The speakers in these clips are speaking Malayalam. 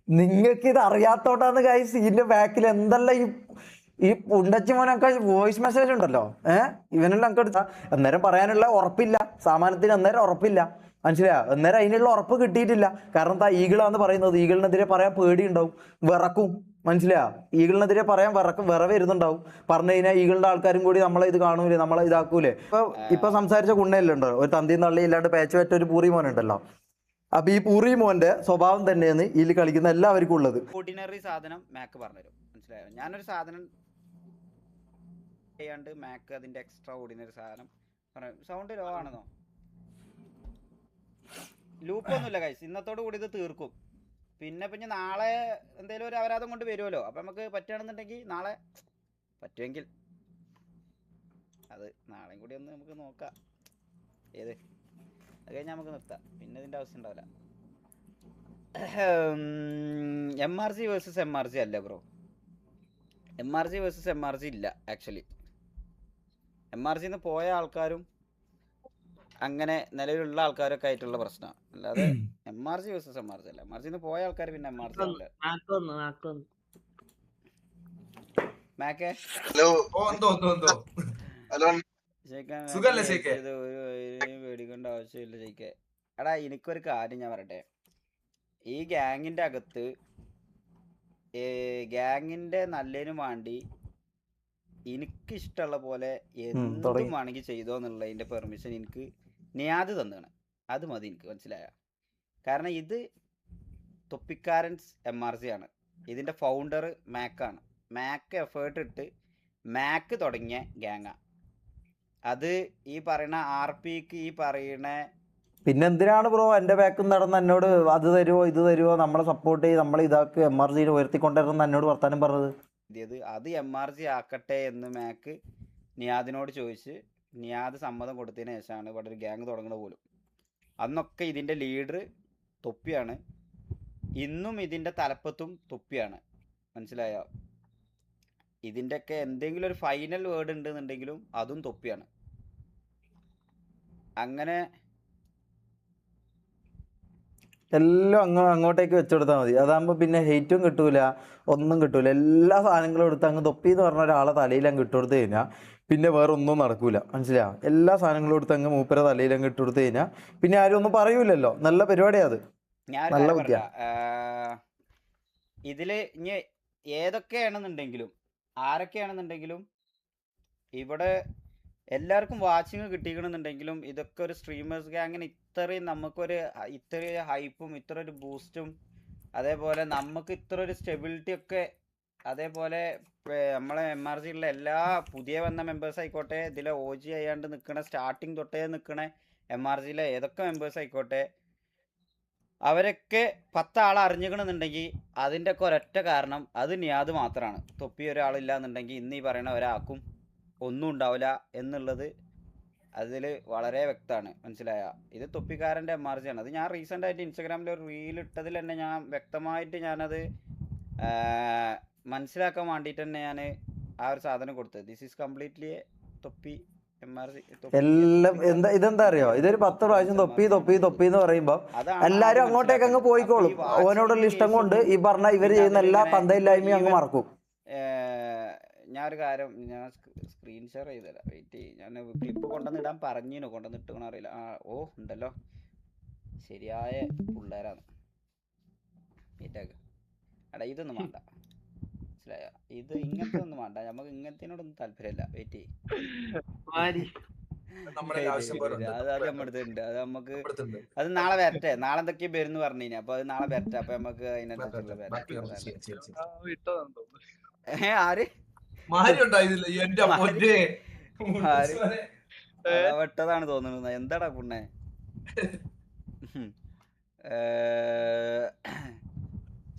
നിങ്ങൾക്ക് ഇത് അറിയാത്തോണ്ടാന്ന് ഗൈസ് ഇതിന്റെ ബാക്കിൽ എന്തെല്ലാം ഈ പുണ്ടച്ചി മോനൊക്കെ വോയിസ് മെസ്സേജ് ഉണ്ടല്ലോ. ഇവനെല്ലാം ഒക്കെ എടുത്താ അന്നേരം പറയാനുള്ള ഉറപ്പില്ല, സാമാനത്തിന് അന്നേരം ഉറപ്പില്ല. മനസ്സിലായോ? അന്നേരം അതിനുള്ള ഉറപ്പ് കിട്ടിയിട്ടില്ല. കാരണം എന്താ, ഈഗിളാന്ന് പറയുന്നത്. ഈഗിളിനെതിരെ പറയാൻ പേടിയുണ്ടാവും, വിറക്കും. മനസ്സിലായോ? ഈഗിളിനെതിരെ പറയാൻ വിറ വരുന്നുണ്ടാവും. പറഞ്ഞു കഴിഞ്ഞാൽ ഈഗിളിന്റെ ആൾക്കാരും കൂടി നമ്മളെ ഇത് കാണൂലേ, നമ്മളെ ഇതാക്കൂലേ. ഇപ്പൊ സംസാരിച്ച കുണ്ണയല്ലുണ്ടോ, ഒരു തന്തിയും തള്ളി ഇല്ലാണ്ട് പേച്ച് പറ്റ ഒരു പൂറി മോനുണ്ടല്ലോ. അപ്പൊ ഈ പൂറി മോന്റെ സ്വഭാവം തന്നെയാണ് ഇതിൽ കളിക്കുന്ന എല്ലാവർക്കും ഉള്ളത്. ഓർഡിനറി സാധനം മാക്ക് പറഞ്ഞുതരും. മനസ്സിലായോ? ഞാനൊരു സാധനം ചെയ്യാണ്ട് മാക്ക് അതിന്റെ എക്സ്ട്രാ ഓർഡിനറി സാധനം പറഞ്ഞു. സൗണ്ട് ലോ ആണെന്നോ? ലൂപ്പൊന്നുമില്ല കൈസ്, ഇന്നത്തോട് കൂടി ഇത് തീർക്കും. പിന്നെ നാളെ എന്തെങ്കിലും ഒരു അപരാധം കൊണ്ട് വരുമല്ലോ. അപ്പൊ നമുക്ക് പറ്റുകയാണെന്നുണ്ടെങ്കിൽ നാളെ പറ്റുമെങ്കിൽ അത് നാളെയും കൂടി ഒന്ന് നമുക്ക് നോക്കാം. ഏത് അത് കഴിഞ്ഞാൽ നമുക്ക് നിർത്താം, പിന്നെ ഇതിന്റെ ആവശ്യം ഉണ്ടാവില്ല. MRG വേഴ്സസ് MRG അല്ല ബ്രോ, MRG വേഴ്സസ് MRG ഇല്ല. ആക്ച്വലി MRGന്ന് പോയ ആൾക്കാരും അങ്ങനെ നിലവിലുള്ള ആൾക്കാരൊക്കെ ആയിട്ടുള്ള പ്രശ്നമാണ്, അല്ലാതെ MRG വേഴ്സസ് MRG അല്ല. MRGന്ന് പോയ ആൾക്കാർ പിന്നെ MRG അല്ല. മാക്കേ പേടിക്കേണ്ട ആവശ്യമില്ല ജയിക്കേ. എടാ എനിക്കൊരു കാര്യം ഞാൻ പറയട്ടെ, ഈ ഗ്യാങ്ങിന്റെ അകത്ത് ഗ്യാങ്ങിന്റെ നല്ലതിനും വേണ്ടി എനിക്കിഷ്ടമുള്ള പോലെ എന്തും വേണമെങ്കിൽ ചെയ്തോ എന്നുള്ളതിന്റെ പെർമിഷൻ എനിക്ക് നിയാദ് തന്നാണ്. അത് മതി എനിക്ക്, മനസ്സിലായ? കാരണം ഇത് തൊപ്പിക്കാരൻസ് MRG ആണ്, ഇതിന്റെ ഫൗണ്ടർ മാക്കാണ്. മാക്ക് എഫേർട്ട് ഇട്ട് മാക്ക് തുടങ്ങിയ ഗ്യാങ്ങാ അത്. ഈ പറയുന്ന RPക്ക് ഈ പറയുന്ന പിന്നെ എന്തിനാണ് ബ്രോ എൻ്റെ ബാക്കിൽ നടന്ന് എന്നോട് അത് തരുമോ ഇത് തരുമോ നമ്മളെ സപ്പോർട്ട് ചെയ്ത് നമ്മളെ ഇതാക്ക് MRGനെ ഉയർത്തിക്കൊണ്ടിരുന്ന എന്നോട് വർത്താനം പറഞ്ഞത്? അത് MRG ആക്കട്ടെ എന്ന് മാക്ക് നിയാദിനോട് ചോദിച്ച് നിയാദ് സമ്മതം കൊടുത്തതിന് ശേഷമാണ് ഇവിടെ ഒരു ഗ്യാങ് തുടങ്ങുന്നത് പോലും. അന്നൊക്കെ ഇതിൻ്റെ ലീഡർ തൊപ്പിയാണ്, ഇന്നും ഇതിൻ്റെ തലപ്പത്തും തൊപ്പിയാണ്. മനസ്സിലായോ? ഇതിൻ്റെയൊക്കെ എന്തെങ്കിലും ഒരു ഫൈനൽ വേർഡ് ഉണ്ടെന്നുണ്ടെങ്കിലും അതും തൊപ്പിയാണ്. അങ്ങനെ എല്ലാം അങ്ങോട്ടേക്ക് വെച്ചുകൊടുത്താൽ മതി. അതാകുമ്പോൾ പിന്നെ ഹെയ്റ്റും കിട്ടൂല, ഒന്നും കിട്ടൂല. എല്ലാ സാധനങ്ങളും എടുത്ത് അങ്ങ് തൊപ്പി എന്ന് പറഞ്ഞ ഒരാളെ തലയിൽ അങ്ങ് ഇട്ടുകൊടുത്ത് കഴിഞ്ഞാൽ പിന്നെ വേറെ ഒന്നും നടക്കൂല. മനസ്സിലായോ? എല്ലാ സാധനങ്ങളും എടുത്ത് അങ്ങ് മൂപ്പര തലയിൽ അങ്ങ് ഇട്ടുകൊടുത്ത് കഴിഞ്ഞാൽ പിന്നെ ആരും ഒന്നും പറയൂലല്ലോ. നല്ല പരിപാടിയാണ് അത്, നല്ല ബുദ്ധിയാ. ഇതില് ഇനി ഏതൊക്കെയാണെന്നുണ്ടെങ്കിലും ആരൊക്കെയാണെന്നുണ്ടെങ്കിലും ഇവിടെ എല്ലാവർക്കും വാച്ചിങ് കിട്ടിക്കണമെന്നുണ്ടെങ്കിലും ഇതൊക്കെ ഒരു സ്ട്രീമേഴ്സ് ഗ്യാങ്ങിന് ഇത്രയും ഇത്രയും ഹൈപ്പും ഇത്ര ഒരു ബൂസ്റ്റും അതേപോലെ നമുക്ക് ഇത്ര ഒരു സ്റ്റെബിലിറ്റി ഒക്കെ, അതേപോലെ നമ്മളെ MRGയുള്ള എല്ലാ പുതിയ വന്ന മെമ്പേഴ്സ് ആയിക്കോട്ടെ, ഇതിലെ OG ആയാണ്ട് നിൽക്കണ സ്റ്റാർട്ടിങ് തൊട്ടേ നിൽക്കണ MRGയിലെ ഏതൊക്കെ മെമ്പേഴ്സ് ആയിക്കോട്ടെ, അവരൊക്കെ 10 ആളെ അറിഞ്ഞിക്കണമെന്നുണ്ടെങ്കിൽ അതിൻ്റെ ഒക്കെ ഒരൊറ്റ കാരണം അത് നിയാദ് മാത്രമാണ്. തൊപ്പി ഒരാളില്ല എന്നുണ്ടെങ്കിൽ ഇന്ന് ഈ പറയുന്ന ഒരാൾക്കും ഒന്നും ഉണ്ടാവില്ല എന്നുള്ളത് അതിൽ വളരെ വ്യക്തമാണ്. മനസ്സിലായ? ഇത് തൊപ്പിക്കാരൻ്റെ MRG ആണ്. അത് ഞാൻ റീസെൻ്റ് ആയിട്ട് ഇൻസ്റ്റാഗ്രാമിൽ ഒരു റീൽ ഇട്ടതിൽ തന്നെ ഞാൻ വ്യക്തമായിട്ട് ഞാനത് മനസ്സിലാക്കാൻ വേണ്ടിയിട്ട് തന്നെ ഞാൻ ആ ഒരു സാധനം കൊടുത്തത്. ദിസ് ഈസ് കംപ്ലീറ്റ്ലി തൊപ്പി MRG. എല്ലാം ഇതെന്താ അറിയോ, ഇതൊരു 10 പ്രാവശ്യം തൊപ്പി തൊപ്പി തൊപ്പി എന്ന് പറയുമ്പോ എല്ലാരും അങ്ങോട്ടേക്ക് അങ്ങ് പോയിക്കോളും. ഓനോടുള്ള ഇഷ്ടം കൊണ്ട് ഈ പറഞ്ഞ ഇവര് ചെയ്യുന്ന എല്ലാ തന്തയില്ലായ്മയും അങ്ങ് മറക്കും. ഞാനൊരു കാര്യം ഞാൻ സ്ക്രീൻ ഷെയർ ചെയ്തുതരാം, വെയിറ്റ് ചെയ്യും. ഞാൻ ക്ലിപ്പ് കൊണ്ടുവന്നിടാൻ പറഞ്ഞിനു, കൊണ്ടുവന്നിട്ടണോ അറിയില്ല. ഉണ്ടല്ലോ, ശരിയായ പിള്ളേരാണ്. എടാ ഇതൊന്നും വേണ്ട, മനസ്സിലായോ? ഇത് ഇങ്ങനത്തെ ഒന്നും വേണ്ട, നമുക്ക് ഇങ്ങനത്തിനോടൊന്നും താല്പര്യമില്ല. വെയിറ്റ് ചെയ്യും, അത് നമ്മടുത്തുണ്ട്. അത് നമുക്ക് അത് നാളെ വരട്ടെ. നാളെ എന്തൊക്കെയാ വരുന്ന് പറഞ്ഞു. അപ്പൊ അത് നാളെ വരട്ടെ. അപ്പൊ നമുക്ക് അതിനനുസരിച്ചുള്ള ആര് വെട്ടതാണ് തോന്നുന്നത്. എന്താടാ പുണ്ണെ?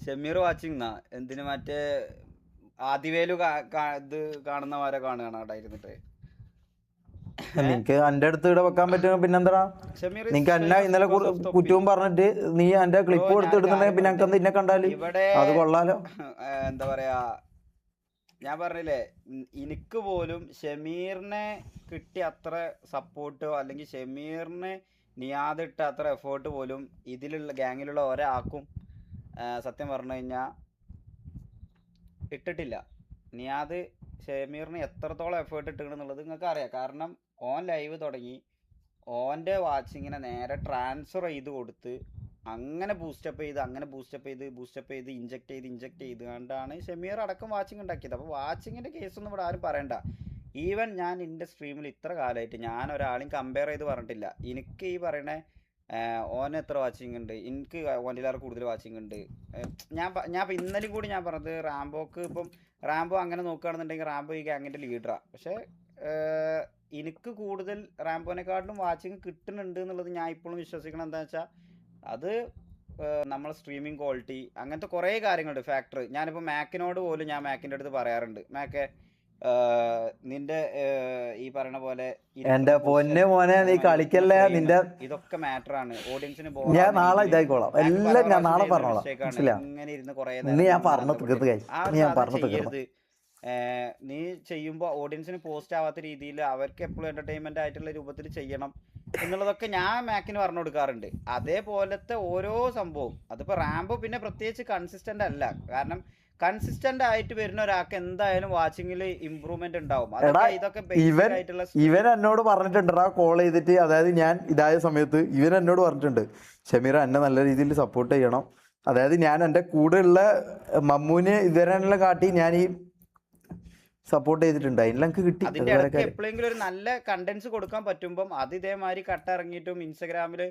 ഷമീർ വാച്ചിങ് എന്നാ എന്തിനു മറ്റേ ആദിവേലു ഇത് കാണുന്നവരെ കാണുകയാണ് അവിടെ ഇരുന്നിട്ട്. നിനക്ക് എന്റെ അടുത്ത് ഇവിടെ വെക്കാൻ പറ്റുമോ? പിന്നെന്താ നിനക്ക് എന്നെ ഇന്നലെ കുറ്റവും പറഞ്ഞിട്ട് നീ എന്റെ ക്ലിപ്പ് കൊടുത്തിടുന്നുണ്ടെങ്കിൽ പിന്നെ എനിക്ക് നിന്നെ കണ്ടാല് അത് കൊള്ളാലോ. എന്താ പറയാ, ഞാൻ പറഞ്ഞില്ലേ, എനിക്ക് പോലും ഷമീറിനെ കിട്ടിയ അത്ര സപ്പോർട്ടോ അല്ലെങ്കിൽ ഷമീറിന് നിയാദിട്ട അത്ര എഫേർട്ട് പോലും ഇതിലുള്ള ഗ്യാങ്ങിലുള്ള ഒരാൾക്കും സത്യം പറഞ്ഞു കഴിഞ്ഞാൽ ഇട്ടിട്ടില്ല. നിയാദ് ഷമീറിന് എത്രത്തോളം എഫേർട്ട് ഇട്ടിട്ടുണ്ടെന്നുള്ളത് നിങ്ങൾക്ക് അറിയാം. കാരണം ഓൻ ലൈവ് തുടങ്ങി, ഓൻ്റെ വാച്ചിങ്ങിനെ നേരെ ട്രാൻസ്ഫർ ചെയ്ത് കൊടുത്ത് അങ്ങനെ ബൂസ്റ്റപ്പ് ചെയ്ത് ഇഞ്ചക്ട് ചെയ്ത് കണ്ടാണ് ഷമീർ അടക്കം വാച്ചിങ് ഉണ്ടാക്കിയത്. അപ്പോൾ വാച്ചിങ്ങിൻ്റെ കേസൊന്നും ഇവിടെ ആരും പറയണ്ട. ഈവൻ ഞാൻ എൻ്റെ സ്ട്രീമിൽ ഇത്ര കാലമായിട്ട് ഞാൻ ഒരാളെയും കമ്പയർ ചെയ്ത് പറഞ്ഞിട്ടില്ല. എനിക്ക് ഈ പറയണ ഓന് എത്ര വാച്ചിങ് ഉണ്ട്, എനിക്ക് ഓനിലേറെ കൂടുതൽ വാച്ചിങ് ഉണ്ട്. ഞാൻ ഇപ്പം ഇന്നലെയും കൂടി ഞാൻ പറഞ്ഞത് റാംബോക്ക് ഇപ്പം റാംബോ അങ്ങനെ നോക്കുകയാണെന്നുണ്ടെങ്കിൽ റാംബോ ഈ ഗ്യാങ്ങിൻ്റെ ലീഡറാണ്. പക്ഷേ എനിക്ക് കൂടുതൽ റാംബോനെക്കാട്ടിലും വാച്ചിങ് കിട്ടുന്നുണ്ട് എന്നുള്ളത് ഞാൻ ഇപ്പോഴും വിശ്വസിക്കണം. എന്താണെന്ന് വെച്ചാൽ അത് നമ്മളെ സ്ട്രീമിംഗ് ക്വാളിറ്റി അങ്ങനത്തെ കുറേ കാര്യങ്ങളുണ്ട് ഫാക്ടർ. ഞാനിപ്പോൾ മാക്കിനോട് പോലും ഞാൻ മാക്കിൻ്റെ അടുത്ത് പറയാറുണ്ട്, മാക്കെ നിന്റെ ഈ പറയണ പോലെ എന്റെ പൊന്നെ മോനെ നീ കളിക്കല്ലേ, നിന്റെ ഇതൊക്കെ മാറ്റർ ആണ് ഓഡിയൻസിന്. ഞാൻ നാളെ ഇതായിക്കോളാം, എല്ലാം ഞാൻ നാളെ പറഞ്ഞോളാം. ഇങ്ങനെ ഇരുന്ന് കുറെ ഞാൻ പറഞ്ഞു ചെയ്യരുത്. നീ ചെയ്യുമ്പോൾ ഓഡിയൻസിന് പോസ്റ്റ് ആവാത്ത രീതിയിൽ അവർക്ക് എപ്പോഴും എന്റർടൈൻമെന്റ് ആയിട്ടുള്ള രൂപത്തിൽ ചെയ്യണം എന്നുള്ളതൊക്കെ ഞാൻ മാക്കിന് പറഞ്ഞു കൊടുക്കാറുണ്ട്. അതേപോലത്തെ ഓരോ സംഭവം അതിപ്പോ റാംബോ പിന്നെ പ്രത്യേകിച്ച് കൺസിസ്റ്റന്റ് അല്ല. കാരണം കൺസിസ്റ്റന്റ് ആയിട്ട് വരുന്ന ഒരാൾക്ക് എന്തായാലും വാച്ചിങ്ങിൽ ഇമ്പ്രൂവ്മെന്റ് ഉണ്ടാവും. ഇതൊക്കെ ഇവൻ എന്നോട് പറഞ്ഞിട്ടുണ്ടാ കോൾ ചെയ്തിട്ട്, അതായത് ഞാൻ ഇതായ സമയത്ത് ഇവൻ എന്നോട് പറഞ്ഞിട്ടുണ്ട്, ഷമീറ എന്നെ നല്ല രീതിയിൽ സപ്പോർട്ട് ചെയ്യണം. അതായത് ഞാൻ എൻ്റെ കൂടെയുള്ള മമ്മൂനെ ഇവരെല്ലാം കാട്ടി ഞാൻ ഈ സപ്പോർട്ട് ചെയ്തിട്ടുണ്ട്. അതിനെല്ലാം കിട്ടി. അതിന്റെ ഇടയ്ക്ക് എപ്പോഴെങ്കിലും ഒരു നല്ല കണ്ടന്റ്സ് കൊടുക്കാൻ പറ്റുമ്പം അത് ഇതേമാതിരി കട്ടിറങ്ങിയിട്ടും ഇൻസ്റ്റഗ്രാമിൽ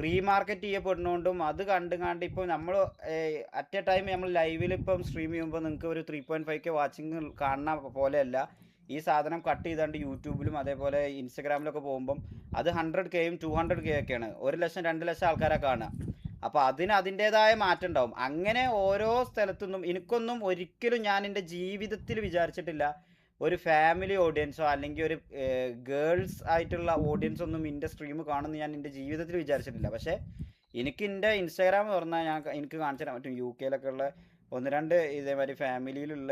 റീമാർക്കറ്റ് ചെയ്യപ്പെടുന്നതുകൊണ്ടും അത് കണ്ട് ഇപ്പോൾ നമ്മൾ അറ്റ് എ ടൈം നമ്മൾ ലൈവിൽ ഇപ്പം സ്ട്രീം ചെയ്യുമ്പോൾ നിങ്ങൾക്ക് ഒരു 3.5K വാച്ചിങ് കാണുന്ന പോലെയല്ല. ഈ സാധനം കട്ട് ചെയ്താണ്ട് യൂട്യൂബിലും അതേപോലെ ഇൻസ്റ്റഗ്രാമിലൊക്കെ പോകുമ്പം അത് 100Kയും 200K ഒക്കെയാണ്. 1 ലക്ഷം 2 ലക്ഷം ആൾക്കാരെ കാണുക. അപ്പോൾ അതിൻ്റെതായ മാറ്റം ഉണ്ടാവും. അങ്ങനെ ഓരോ സ്ഥലത്തുനിന്നും എനിക്കൊന്നും ഒരിക്കലും ഞാൻ എൻ്റെ ജീവിതത്തിൽ വിചാരിച്ചിട്ടില്ല ഒരു ഫാമിലി ഓഡിയൻസോ അല്ലെങ്കിൽ ഒരു ഗേൾസ് ആയിട്ടുള്ള ഓഡിയൻസ് ഒന്നും എൻ്റെ സ്ട്രീം കാണുമെന്ന് ഞാൻ എൻ്റെ ജീവിതത്തിൽ വിചാരിച്ചിട്ടില്ല. പക്ഷേ എനിക്ക് എൻ്റെ ഇൻസ്റ്റാഗ്രാം തുറന്നാൽ എനിക്ക് കാണിച്ചു തരാൻ പറ്റും UK-ലൊക്കെ ഉള്ള 1-2 ഇതേമാതിരി ഫാമിലിയിലുള്ള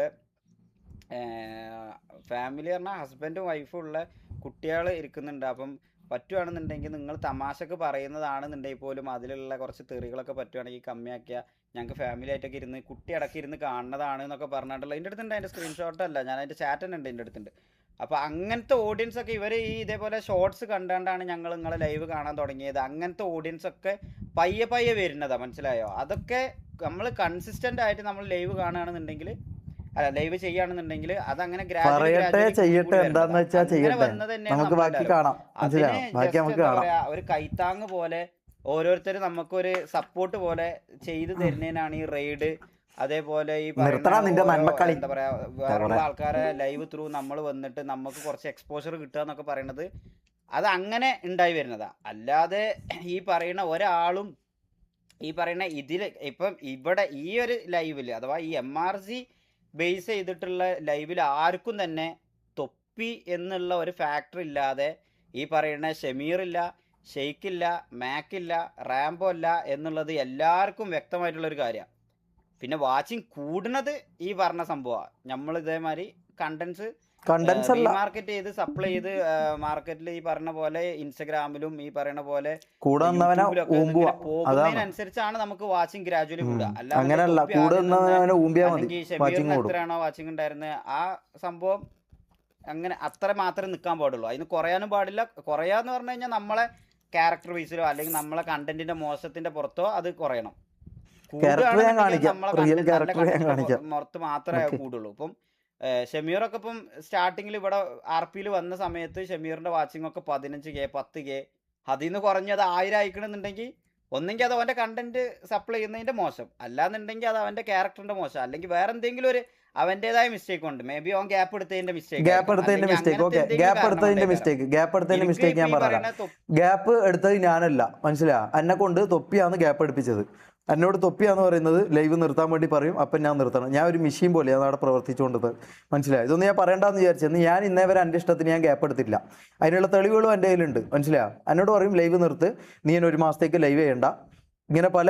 ഫാമിലി പറഞ്ഞാൽ ഹസ്ബൻഡും വൈഫും ഉള്ള കുട്ടികൾ ഇരിക്കുന്നുണ്ട്. അപ്പം പറ്റുവാണെന്നുണ്ടെങ്കിൽ നിങ്ങൾ തമാശക്ക് പറയുന്നതാണെന്നുണ്ടെങ്കിൽ പോലും അതിലുള്ള കുറച്ച് തെറികളൊക്കെ പറ്റുവാണെങ്കിൽ കമ്മിയാക്കിയാൽ ഞങ്ങൾക്ക് ഫാമിലി ആയിട്ടൊക്കെ ഇരുന്ന് കുട്ടി അടക്കി ഇരുന്ന് കാണുന്നതാണ് എന്നൊക്കെ പറഞ്ഞിട്ടുള്ള എൻ്റെ അടുത്തുണ്ട്. അതിൻ്റെ സ്ക്രീൻഷോട്ട് അല്ല, ഞാൻ അതിൻ്റെ ചാറ്റ് തന്നെ ഉണ്ട് എൻ്റെ അടുത്തുണ്ട്. അപ്പോൾ അങ്ങനത്തെ ഓഡിയൻസ് ഒക്കെ ഇവർ ഈ ഇതേപോലെ ഷോർട്സ് കണ്ടാണ്ടാണ് ഞങ്ങൾ നിങ്ങളെ ലൈവ് കാണാൻ തുടങ്ങിയത്. അങ്ങനത്തെ ഓഡിയൻസ് ഒക്കെ പയ്യെ വരുന്നതാണ്, മനസ്സിലായോ? അതൊക്കെ നമ്മൾ കൺസിസ്റ്റൻ്റ് ആയിട്ട് നമ്മൾ ലൈവ് കാണുകയാണെന്നുണ്ടെങ്കിൽ ലൈവ് ചെയ്യുകയാണെന്നുണ്ടെങ്കിൽ അതങ്ങനെ ഒരു കൈത്താങ് പോലെ ഓരോരുത്തർ നമുക്കൊരു സപ്പോർട്ട് പോലെ ചെയ്തു തരുന്നതിനാണ് ഈ റെയ്ഡ്. അതേപോലെ ഈ എന്താ പറയാ വേറെയുള്ള ആൾക്കാരെ ലൈവ് ത്രൂ നമ്മൾ വന്നിട്ട് നമുക്ക് കുറച്ച് എക്സ്പോഷർ കിട്ടുക എന്നൊക്കെ പറയുന്നത് അത് അങ്ങനെ ഉണ്ടായി വരുന്നതാ. അല്ലാതെ ഈ പറയുന്ന ഒരാളും ഈ പറയുന്ന ഇതിൽ ഇപ്പം ഇവിടെ ഈ ഒരു ലൈവില് അഥവാ ഈ MRC ബേസ് ചെയ്തിട്ടുള്ള ലൈവിൽ ആർക്കും തന്നെ തൊപ്പി എന്നുള്ള ഒരു ഫാക്ടർ ഇല്ലാതെ ഈ പറയുന്ന ഷമീറില്ല, ഷെയ്ക്കില്ല, മാക്കില്ല, റാംബോ അല്ല എന്നുള്ളത് എല്ലാവർക്കും വ്യക്തമായിട്ടുള്ളൊരു കാര്യമാണ്. പിന്നെ വാച്ചിങ് കൂടുന്നത് ഈ പറഞ്ഞ സംഭവമാണ്. നമ്മൾ ഇതേമാതിരി കണ്ടന്റ്സ് മാർക്കറ്റ് ചെയ്ത് സപ്ലൈ ചെയ്ത് മാർക്കറ്റിൽ ഈ പറഞ്ഞ പോലെ ഇൻസ്റ്റഗ്രാമിലും ഈ പറയുന്ന പോലെ പോകുന്നതിനനുസരിച്ചാണ് നമുക്ക് വാച്ചിങ് ഗ്രാജുവലി കൂടുക. അല്ലെങ്കിൽ ഷമീറിന് എത്രയാണോ വാച്ചിങ് ഉണ്ടായിരുന്നത് ആ സംഭവം അങ്ങനെ അത്ര മാത്രമേ നിൽക്കാൻ പാടുള്ളൂ. അതിന് കുറയാനും പാടില്ല. കുറയാന്ന് പറഞ്ഞു കഴിഞ്ഞാൽ നമ്മളെ ക്യാരക്ടർ ബേസിലോ അല്ലെങ്കിൽ നമ്മളെ കണ്ടന്റിന്റെ മോശത്തിന്റെ പുറത്തോ അത് കുറയണം. പുറത്ത് മാത്രമേ കൂടുള്ളൂ. ഇപ്പം ഷമീറൊക്കെ ഇപ്പം സ്റ്റാർട്ടിങ്ങിൽ ഇവിടെ RPയിൽ വന്ന സമയത്ത് ഷമീറിന്റെ വാച്ചിങ് ഒക്കെ 15K 10K അതിൽ നിന്ന് കുറഞ്ഞത് 1000 അയക്കണമെന്നുണ്ടെങ്കിൽ ഒന്നെങ്കിൽ അത് അവന്റെ കണ്ടന്റ് സപ്ലൈ ചെയ്യുന്നതിന്റെ മോശം, അല്ലാന്നുണ്ടെങ്കിൽ അത് അവന്റെ ക്യാരക്ടറിന്റെ മോശം, അല്ലെങ്കിൽ വേറെ എന്തെങ്കിലും ഒരു അവന്റേതായ മിസ്റ്റേക്ക് ഉണ്ട്. മേ ബി അവൻ ഗ്യാപ്പ് എടുത്തതിന്റെ മിസ്റ്റേക്ക് ഞാൻ പറയാം. ഗ്യാപ്പ് എടുത്തത് ഞാനല്ല, മനസ്സിലാ, എന്നെ കൊണ്ട് തൊപ്പിയാണ് ഗ്യാപ്പ് എടുപ്പിച്ചത്. എന്നോട് തൊപ്പിയാന്ന് പറയുന്നത് ലൈവ് നിർത്താൻ വേണ്ടി പറയും, അപ്പം ഞാൻ നിർത്തണം. ഞാൻ ഒരു മെഷീൻ പോലെയാണ് അവിടെ പ്രവർത്തിച്ചുകൊണ്ടത്, മനസ്സിലായി? ഇതൊന്നും ഞാൻ പറയണ്ടെന്ന് വിചാരിച്ചെന്ന് ഞാൻ ഇന്നേ വരെ എൻ്റെ ഇഷ്ടത്തിന് ഞാൻ ഗ്യാപ്പ് എടുത്തില്ല. അതിനുള്ള തെളിവുകളും എൻ്റെ കയ്യിലുണ്ട്, മനസ്സിലായോ? എന്നോട് പറയും ലൈവ് നിർത്ത്, നീ എന്നെ 1 മാസത്തേക്ക് ലൈവ് ചെയ്യണ്ട. ഇങ്ങനെ പല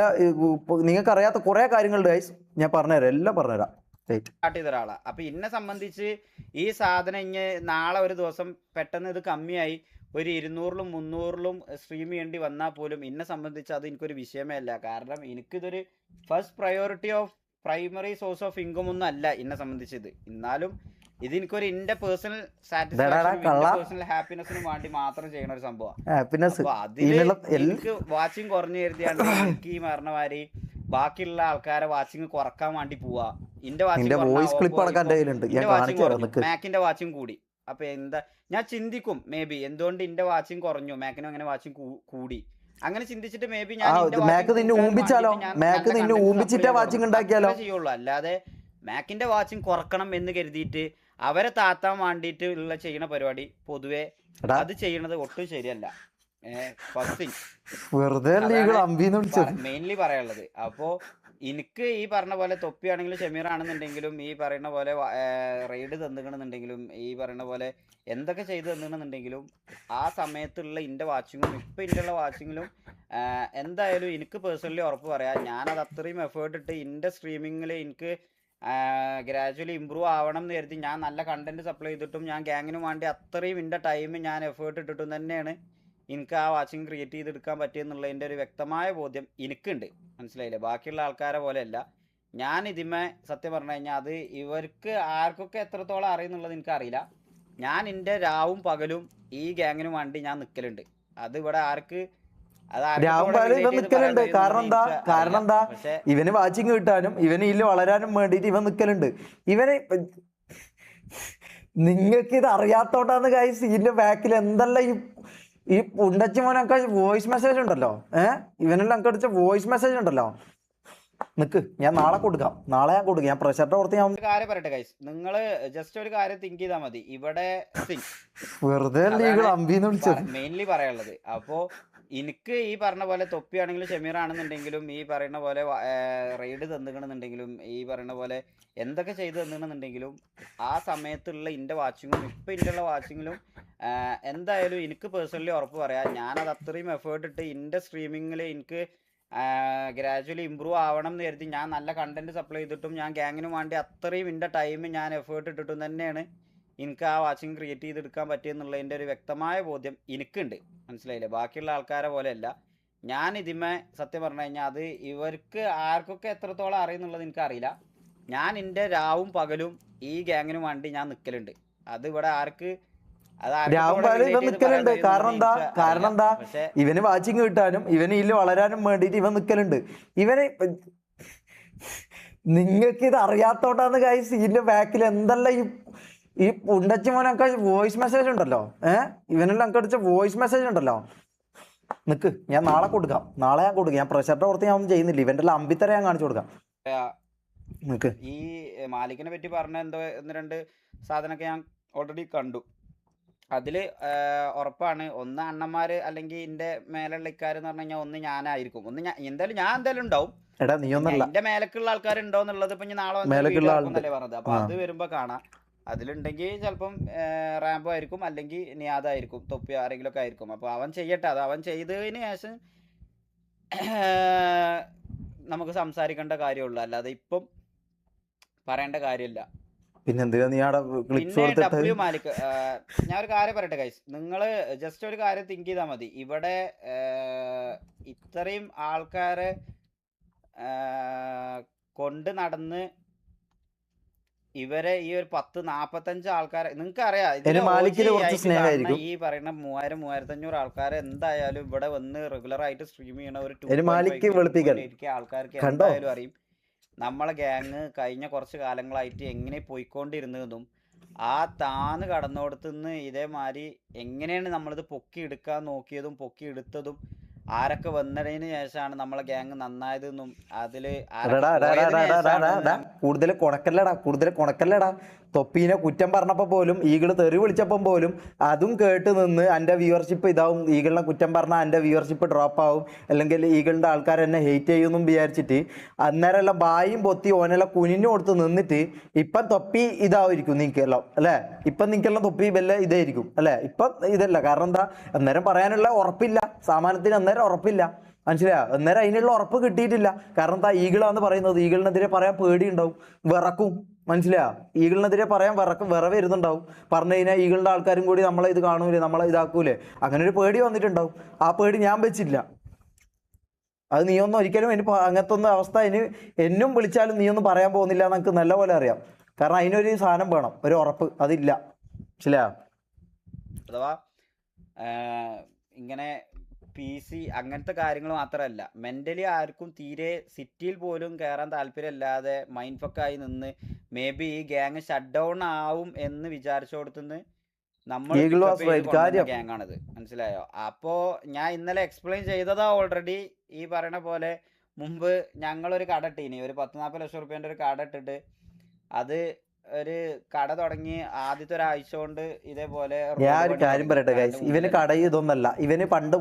നിങ്ങൾക്ക് അറിയാത്ത കുറേ കാര്യങ്ങളുണ്ട് ഗൈസ്, ഞാൻ പറഞ്ഞുതരാം, എല്ലാം പറഞ്ഞുതരാം. സ്റ്റാർട്ട് ചെയ്ത ഒരാളാണ്. അപ്പൊ എന്നെ സംബന്ധിച്ച് ഈ സാധനം ഇങ്ങനെ നാളെ ഒരു ദിവസം പെട്ടെന്ന് ഇത് കമ്മിയായി ഒരു 200-ലും 300-ലും സ്ട്രീം ചെയ്യേണ്ടി വന്നാൽ പോലും എന്നെ സംബന്ധിച്ച് അത് എനിക്കൊരു വിഷയമേ അല്ല. കാരണം എനിക്കിതൊരു first priority of primary source of income ഒന്നും അല്ല എന്നെ സംബന്ധിച്ചത്. എന്നാലും ഇത് എനിക്കൊരു എന്റെ പേഴ്സണൽ സാറ്റിസ്ഫാക്ഷനും എന്റെ പേഴ്സണൽ ഹാപ്പിനെസിനും വേണ്ടി മാത്രം ചെയ്യുന്ന ഒരു സംഭവമാണ്. അപ്പൊ അതില് എനിക്ക് വാച്ചിങ് കുറഞ്ഞു കരുതിയാണ്ട് എനിക്ക് ഈ പറഞ്ഞ മാതിരി ബാക്കിയുള്ള ആൾക്കാരെ വാച്ചിങ് കുറക്കാൻ വേണ്ടി പോവാ. എന്റെ വാച്ചിങ് മാക്കിന്റെ വാച്ചിങ് കൂടി. അപ്പൊ എന്താ ഞാൻ ചിന്തിക്കും, മേ ബി എന്തുകൊണ്ട് എന്റെ വാച്ചിങ് കുറഞ്ഞു, മാക്കിനും അങ്ങനെ വാച്ചിങ് കൂടി, അങ്ങനെ ചിന്തിച്ചിട്ട് മേ ബി ഞാൻ ചെയ്യുള്ളൂ. അല്ലാതെ മാക്കിന്റെ വാച്ചിങ് കുറക്കണം എന്ന് കരുതിയിട്ട് അവരെ താത്താൻ വേണ്ടിയിട്ട് ഉള്ള ചെയ്യണ പരിപാടി പൊതുവെ അത് ചെയ്യണത് ഒട്ടും ശരിയല്ല. മെയിൻലി പറയാനുള്ളത്. അപ്പോ എനിക്ക് ഈ പറഞ്ഞ പോലെ തൊപ്പിയാണെങ്കിലും ഷമീറാണെന്നുണ്ടെങ്കിലും ഈ പറയുന്ന പോലെ റെയ്ഡ് തന്നിക്കണമെന്നുണ്ടെങ്കിലും ഈ പറയുന്ന പോലെ എന്തൊക്കെ ചെയ്ത് തന്നിക്കണമെന്നുണ്ടെങ്കിലും ആ സമയത്തുള്ള എൻ്റെ വാച്ചിങ്ങും ഇപ്പം എൻ്റെ വാച്ചിങ്ങിലും എന്തായാലും എനിക്ക് പേഴ്സണലി ഉറപ്പ് പറയാം, ഞാനത് അത്രയും എഫേർട്ട് ഇട്ട് എൻ്റെ സ്ട്രീമിങ്ങിൽ എനിക്ക് ഗ്രാജുവലി ഇമ്പ്രൂവ് ആവണം എന്ന് കരുതി ഞാൻ നല്ല കണ്ടന്റ് സപ്ലൈ ചെയ്തിട്ടും ഞാൻ ഗ്യാങ്ങിന് വേണ്ടി അത്രയും എൻ്റെ ടൈം ഞാൻ എഫേർട്ട് ഇട്ടിട്ടും തന്നെയാണ് എനിക്ക് ആ വാച്ചിങ് ക്രിയേറ്റ് ചെയ്തെടുക്കാൻ പറ്റിയെന്നുള്ളതിൻ്റെ ഒരു വ്യക്തമായ ബോധ്യം എനിക്കുണ്ട്. മനസ്സിലായില്ലേ? ബാക്കിയുള്ള ആൾക്കാരെ പോലെയല്ല. ഞാൻ ഇതിമേ സത്യം പറഞ്ഞു കഴിഞ്ഞാൽ അത് ഇവർക്ക് ആർക്കൊക്കെ എത്രത്തോളം അറിയുന്നുള്ളത് എനിക്കറിയില്ല. ഞാൻ എൻ്റെ രാവും പകലും ഈ ഗ്യാങ്ങിന് വേണ്ടി ഞാൻ നിൽക്കലുണ്ട്. അത് ഇവിടെ ആർക്ക് നിക്കലുണ്ട്. കാരണം എന്താ ഇവന് വാച്ചിങ് കിട്ടാനും ഇവന് ഇല്ല വളരാനും വേണ്ടിട്ട് ഇവൻ നിക്കലുണ്ട്. ഇവന് നിങ്ങൾക്ക് ഇത് അറിയാത്തോണ്ടാന്ന് ഗൈസ് ഇതിന്റെ ബാക്കിൽ എന്തെല്ലാം ഈ പുണ്ടച്ചി മോനൊക്കെ വോയിസ് മെസ്സേജ് ഉണ്ടല്ലോ, ഇവനെല്ലാം എനിക്ക് അടിച്ച വോയിസ് മെസ്സേജ് ഉണ്ടല്ലോ. നിക്ക്, ഞാൻ നാളെ കൊടുക്കാം, ഞാൻ പ്രഷറിന്റെ പുറത്ത് ഞാൻ കാര്യം പറയട്ടെ ഗൈസ്. നിങ്ങള് ജസ്റ്റ് ഒരു കാര്യം തിങ്ക് ചെയ്താൽ മതി. ഇവിടെ വെറുതെ മെയിൻലി പറയാനുള്ളത്. അപ്പോ എനിക്ക് ഈ പറഞ്ഞ പോലെ തൊപ്പിയാണെങ്കിലും ഷമീറാണെന്നുണ്ടെങ്കിലും ഈ പറയുന്ന പോലെ റെയ്ഡ് തന്നിക്കണമെന്നുണ്ടെങ്കിലും ഈ പറയുന്ന പോലെ എന്തൊക്കെ ചെയ്ത് തന്നിക്കണമെന്നുണ്ടെങ്കിലും ആ സമയത്തുള്ള എൻ്റെ വാച്ചിങ്ങും ഇപ്പം എൻ്റെ വാച്ചിങ്ങിലും എന്തായാലും എനിക്ക് പേഴ്സണലി ഉറപ്പ് പറയാം, ഞാനത് അത്രയും എഫേർട്ട് ഇട്ട് എൻ്റെ സ്ട്രീമിങ്ങിൽ എനിക്ക് ഗ്രാജുവലി ഇമ്പ്രൂവ് ആവണം എന്ന് കരുതി ഞാൻ നല്ല കണ്ടന്റ് സപ്ലൈ ചെയ്തിട്ടും ഞാൻ ഗ്യാങ്ങിന് വേണ്ടി അത്രയും എൻ്റെ ടൈം ഞാൻ എഫേർട്ട് ഇട്ടിട്ടും തന്നെയാണ് എനിക്ക് ആ വാച്ചിങ് ക്രിയേറ്റ് ചെയ്തെടുക്കാൻ പറ്റിയെന്നുള്ളതിൻ്റെ ഒരു വ്യക്തമായ ബോധ്യം എനിക്കുണ്ട്. മനസ്സിലായില്ലേ? ബാക്കിയുള്ള ആൾക്കാരെ പോലെയല്ല. ഞാൻ ഇതിമേ സത്യം പറഞ്ഞു കഴിഞ്ഞാൽ അത് ഇവർക്ക് ആർക്കൊക്കെ എത്രത്തോളം അറിയുന്നുള്ളത് എനിക്കറിയില്ല. ഞാൻ എൻ്റെ രാവും പകലും ഈ ഗ്യാങ്ങിന് വേണ്ടി ഞാൻ നിൽക്കലുണ്ട്. അത് ഇവിടെ ആർക്ക് നിക്കലുണ്ട്. കാരണം എന്താ ഇവന് വാച്ചിങ് കിട്ടാനും ഇവന് ഇല്ല വളരാനും വേണ്ടിട്ട് ഇവൻ നിക്കലുണ്ട്. ഇവന് നിങ്ങൾക്ക് ഇത് അറിയാത്തോണ്ടാന്ന് ഗൈസ് ഇതിന്റെ ബാക്കിൽ എന്തെല്ലാം ഈ പുണ്ടച്ചി മോനൊക്കെ വോയിസ് മെസ്സേജ് ഉണ്ടല്ലോ, ഇവനെല്ലാം എനിക്ക് അടിച്ച വോയിസ് മെസ്സേജ് ഉണ്ടല്ലോ. നിക്ക്, ഞാൻ നാളെ കൊടുക്കാം, ഞാൻ പ്രഷറിന്റെ പുറത്ത് ഞാൻ ഒന്നും ചെയ്യുന്നില്ല. ഇവന്റെ എല്ലാം അമ്പിത്തര ഞാൻ കാണിച്ചു കൊടുക്കാം. നിക്ക്, ഈ മാലിക്കിനെ പറ്റി പറഞ്ഞ എന്തോ ഒന്ന് രണ്ട് സാധനമൊക്കെ ഞാൻ ഓൾറെഡി കണ്ടു. അതില് ഉറപ്പാണ്, ഒന്ന് അണ്ണന്മാര് അല്ലെങ്കിൽ എന്റെ മേലുള്ള ഇക്കാരെന്ന് പറഞ്ഞു കഴിഞ്ഞാൽ ഒന്ന് ഞാനായിരിക്കും, ഒന്ന് ഞാൻ എന്തായാലും ഉണ്ടാവും. എന്റെ മേലക്കുള്ള ആൾക്കാരുണ്ടോ എന്നുള്ളത് ഇപ്പൊ ഞാൻ നാളെ വന്നല്ലേ പറഞ്ഞത്. അപ്പൊ അത് വരുമ്പോ കാണാം. അതിലുണ്ടെങ്കിൽ ചിലപ്പം റാമ്പോ ആയിരിക്കും, അല്ലെങ്കിൽ നിയാദായിരിക്കും, തൊപ്പി ആരെങ്കിലും ഒക്കെ ആയിരിക്കും. അപ്പൊ അവൻ ചെയ്യട്ടെ. അത് അവൻ ചെയ്തതിന് ശേഷം നമുക്ക് സംസാരിക്കേണ്ട കാര്യമുള്ളൂ, അല്ലാതെ ഇപ്പം പറയേണ്ട കാര്യമില്ല. പിന്നെ ഡബ്ല്യു മാലിക്, ഞാൻ ഒരു കാര്യം പറയട്ടെ ഗൈസ്. നിങ്ങള് ജസ്റ്റ് ഒരു കാര്യം തിങ്ക് ചെയ്താൽ മതി. ഇവിടെ ഇത്രയും ആൾക്കാരെ കൊണ്ട് നടന്ന് ഇവരെ ഈ ഒരു 10-45 ആൾക്കാരെ നിങ്ങൾക്ക് അറിയാം, ഈ പറയുന്ന 3000-3500 ആൾക്കാരെ എന്തായാലും ഇവിടെ വന്ന് റെഗുലർ ആയിട്ട് സ്ട്രീം ചെയ്യണ ഒരു ആൾക്കാർക്ക് എന്തായാലും അറിയും നമ്മളെ ഗ്യാങ് കഴിഞ്ഞ കുറച്ച് കാലങ്ങളായിട്ട് എങ്ങനെ പോയിക്കൊണ്ടിരുന്നതെന്നും ആ താന്ന് കടന്നോടത്തുനിന്ന് ഇതേമാതിരി എങ്ങനെയാണ് നമ്മളിത് പൊക്കി എടുക്കാൻ നോക്കിയതും പൊക്കി എടുത്തതും ആരൊക്കെ വന്നതിന് ശേഷമാണ് നമ്മളെ ഗ്യാങ് നന്നായതെന്നും അതില് കൂടുതൽ കൊണക്കല്ലടാ. തൊപ്പീനെ കുറ്റം പറഞ്ഞപ്പോ പോലും ഈഗിള് തെറി വിളിച്ചപ്പം പോലും അതും കേട്ട് നിന്ന് എൻ്റെ വ്യൂവർഷിപ്പ് ഇതാവും, ഈഗിളിനെ കുറ്റം പറഞ്ഞാൽ എൻ്റെ വ്യൂവർഷിപ്പ് ഡ്രോപ്പ് ആവും, അല്ലെങ്കിൽ ഈഗിളിൻ്റെ ആൾക്കാർ എന്നെ ഹെയ്റ്റ് ചെയ്യുമെന്നും വിചാരിച്ചിട്ട് അന്നേരം എല്ലാം ബായും പൊത്തി ഓനെല്ലാം കുനിഞ്ഞു കൊടുത്ത് നിന്നിട്ട് ഇപ്പം തൊപ്പി ഇതായിരിക്കും നിങ്ങൾക്കെല്ലാം അല്ലേ? ഇപ്പം നിങ്ങൾക്കെല്ലാം തൊപ്പി വല്ല ഇതായിരിക്കും അല്ലേ? ഇപ്പം ഇതല്ല. കാരണം എന്താ, അന്നേരം പറയാനുള്ള ഉറപ്പില്ല, സാമാനത്തിന് അന്നേരം ഉറപ്പില്ല. മനസ്സിലായോ? അന്നേരം അതിനുള്ള ഉറപ്പ് കിട്ടിയിട്ടില്ല. കാരണം എന്താ, ഈഗിളാന്ന് പറയുന്നത്, ഈഗിളിനെതിരെ പറയാൻ പേടിയുണ്ടാവും, വിറക്കും. മനസ്സിലാ? ഈഗിളിനെതിരെ പറയാൻ വിറ വരുന്നുണ്ടാവും. പറഞ്ഞു കഴിഞ്ഞാൽ ഈഗിളിൻ്റെ ആൾക്കാരും കൂടി നമ്മളെ ഇത് കാണൂലേ, നമ്മളെ ഇതാക്കൂലേ, അങ്ങനെ ഒരു പേടി വന്നിട്ടുണ്ടാവും. ആ പേടി ഞാൻ വെച്ചില്ല. അത് നീ ഒന്നും ഒരിക്കലും അങ്ങനത്തെ ഒന്നും അവസ്ഥ എന്നും വിളിച്ചാലും നീ ഒന്നും പറയാൻ പോകുന്നില്ല എന്ന് എനിക്ക് നല്ലപോലെ അറിയാം. കാരണം അതിനൊരു സാധനം വേണം, ഒരു ഉറപ്പ്. അതില്ല. മനസ്സിലാ? അഥവാ ഇങ്ങനെ PC അങ്ങനത്തെ കാര്യങ്ങൾ മാത്രമല്ല, മെന്റലി ആർക്കും തീരെ സിറ്റിയിൽ പോലും കയറാൻ താല്പര്യമില്ലാതെ മൈൻഡ് ഫക്കായി നിന്ന് മേ ബി ഈ ഗ്യാങ് ഷട്ട് ഡൗൺ ആവും എന്ന് വിചാരിച്ചോടത്തുനിന്ന് നമ്മൾ ഗ്യാങ്ങാണിത്. മനസ്സിലായോ? അപ്പോ ഞാൻ ഇന്നലെ എക്സ്പ്ലെയിൻ ചെയ്തതാ ഓൾറെഡി. ഈ പറയണ പോലെ മുമ്പ് ഞങ്ങളൊരു കട ഇട്ടീനി, ഒരു 10-40 ലക്ഷം റുപ്യേൻ്റെ ഒരു കട ഇട്ടിട്ട് അത് ഒരു കട തുടങ്ങി ആദ്യത്തെ ഒരാഴ്ച കൊണ്ട് ഇതേപോലെ ഞാൻ ഒരു കാര്യം പറയട്ടെ ഗൈസ്, ഇവന് കട ഇതൊന്നല്ല. ഇവൻ പണ്ട്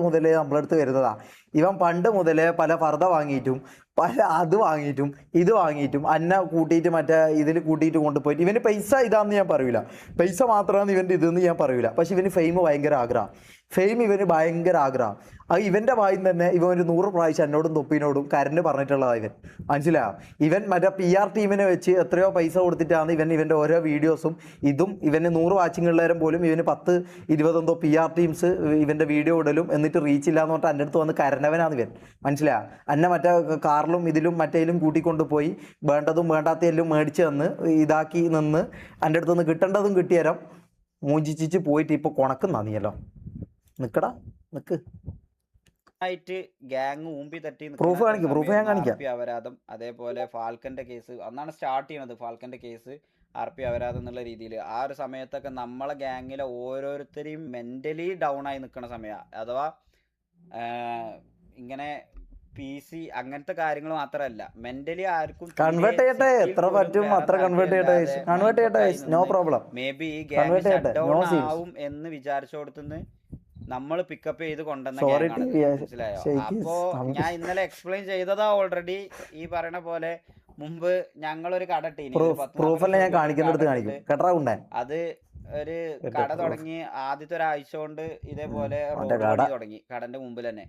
മുതലേ നമ്മളടുത്ത് വരുന്നതാ. ഇവൻ പണ്ട് മുതലേ പല ഫർദ വാങ്ങിയിട്ടും പല അത് വാങ്ങിയിട്ടും ഇത് വാങ്ങിയിട്ടും അന്ന കൂട്ടിയിട്ട് മറ്റേ ഇതിൽ കൂട്ടിയിട്ട് കൊണ്ടുപോയിട്ട് ഇവന് പൈസ ഇതാന്ന് ഞാൻ പറയൂല, പൈസ മാത്രമാണ് ഇവൻ്റെ ഇതെന്ന് ഞാൻ പറയൂല. പക്ഷെ ഇവന് ഫെയിം ഭയങ്കര ആഗ്രഹം. ഇവന് ഭയങ്കര ആഗ്രഹം. അത് ഇവൻ്റെ വായിൽ തന്നെ ഇവൻ ഒരു 100 പ്രാവശ്യം എന്നോടും തൊപ്പിനോടും കരണ്ട് പറഞ്ഞിട്ടുള്ളതാണ് ഇവൻ. മനസ്സിലായോ? ഇവൻ മറ്റേ PR ടീമിനെ വെച്ച് എത്രയോ പൈസ കൊടുത്തിട്ടാണ് ഇവൻ്റെ ഓരോ വീഡിയോസും ഇതും. ഇവന് 100 വാച്ചിങ് ഉള്ളവരും പോലും ഇവന് 10-20 PR ടീംസ് ഇവൻ്റെ വീഡിയോ ഇടലും എന്നിട്ട് റീച്ച് ഇല്ല എന്ന് പറഞ്ഞിട്ട് എൻ്റെ അടുത്ത് വന്ന് കരണ്ടവനാണ് ഇവൻ. മനസ്സിലായോ? എന്നെ മറ്റേ കാറിലും ഇതിലും മറ്റേലും കൂട്ടിക്കൊണ്ട് പോയി വേണ്ടതും വേണ്ടാത്തതെല്ലാം മേടിച്ച് തന്ന് ഇതാക്കി നിന്ന് എൻ്റെ അടുത്ത് നിന്ന് കിട്ടേണ്ടതും കിട്ടിയരം മൂഞ്ചിച്ചിച്ച് പോയിട്ട് ഇപ്പോൾ കൊണക്കുന്ന നീയല്ലോ. നിക്കടാ, നിക്ക്. ആയിട്ട് ഗ്യാങ് ഊമ്പി തട്ടി പ്രൂഫ് ഞാൻ കാണിക്കാം. അപരാധം, അതേപോലെ ഫാൽക്കന്റെ കേസ് അന്നാണ് സ്റ്റാർട്ട് ചെയ്യണത്. ഫാൽക്കന്റെ കേസ്, RP അപരാധം എന്നുള്ള രീതിയിൽ ആ ഒരു സമയത്തൊക്കെ നമ്മളെ ഗ്യാങ്ങിലെ ഓരോരുത്തരെയും മെന്റലി ഡൗൺ ആയി നിൽക്കുന്ന സമയമാണ്. അഥവാ ഇങ്ങനെ PC അങ്ങനത്തെ കാര്യങ്ങൾ മാത്രമല്ല, മെന്റലി ആർക്കും കൺവേർട്ട് ചെയ്യട്ടെ, എത്ര പറ്റും അത്ര കൺവേർട്ട് ചെയ്യട്ടെ, നോ പ്രോബ്ലം. മേ ബി ഈ ഗ്യാങ് ഷട്ട് ഡൗൺ ആവും എന്ന് വിചാരിച്ചോടത്തുനിന്ന് നമ്മൾ പിക്കപ്പ് ചെയ്ത് കൊണ്ടുവന്ന ഗ്യാങ്ങാണ്. മനസ്സിലായോ? അപ്പോ ഞാൻ ഇന്നലെ എക്സ്പ്ലെയിൻ ചെയ്തതാ ഓൾറെഡി. ഈ പറയണ പോലെ മുമ്പ് ഞങ്ങളൊരു കട ഇട്ടീനി, അത് ഒരു കട തുടങ്ങി ആദ്യത്തെ ഒരാഴ്ച കൊണ്ട് ഇതേപോലെ റോഡ് പണി തുടങ്ങി കടന്റെ മുമ്പിൽ തന്നെ.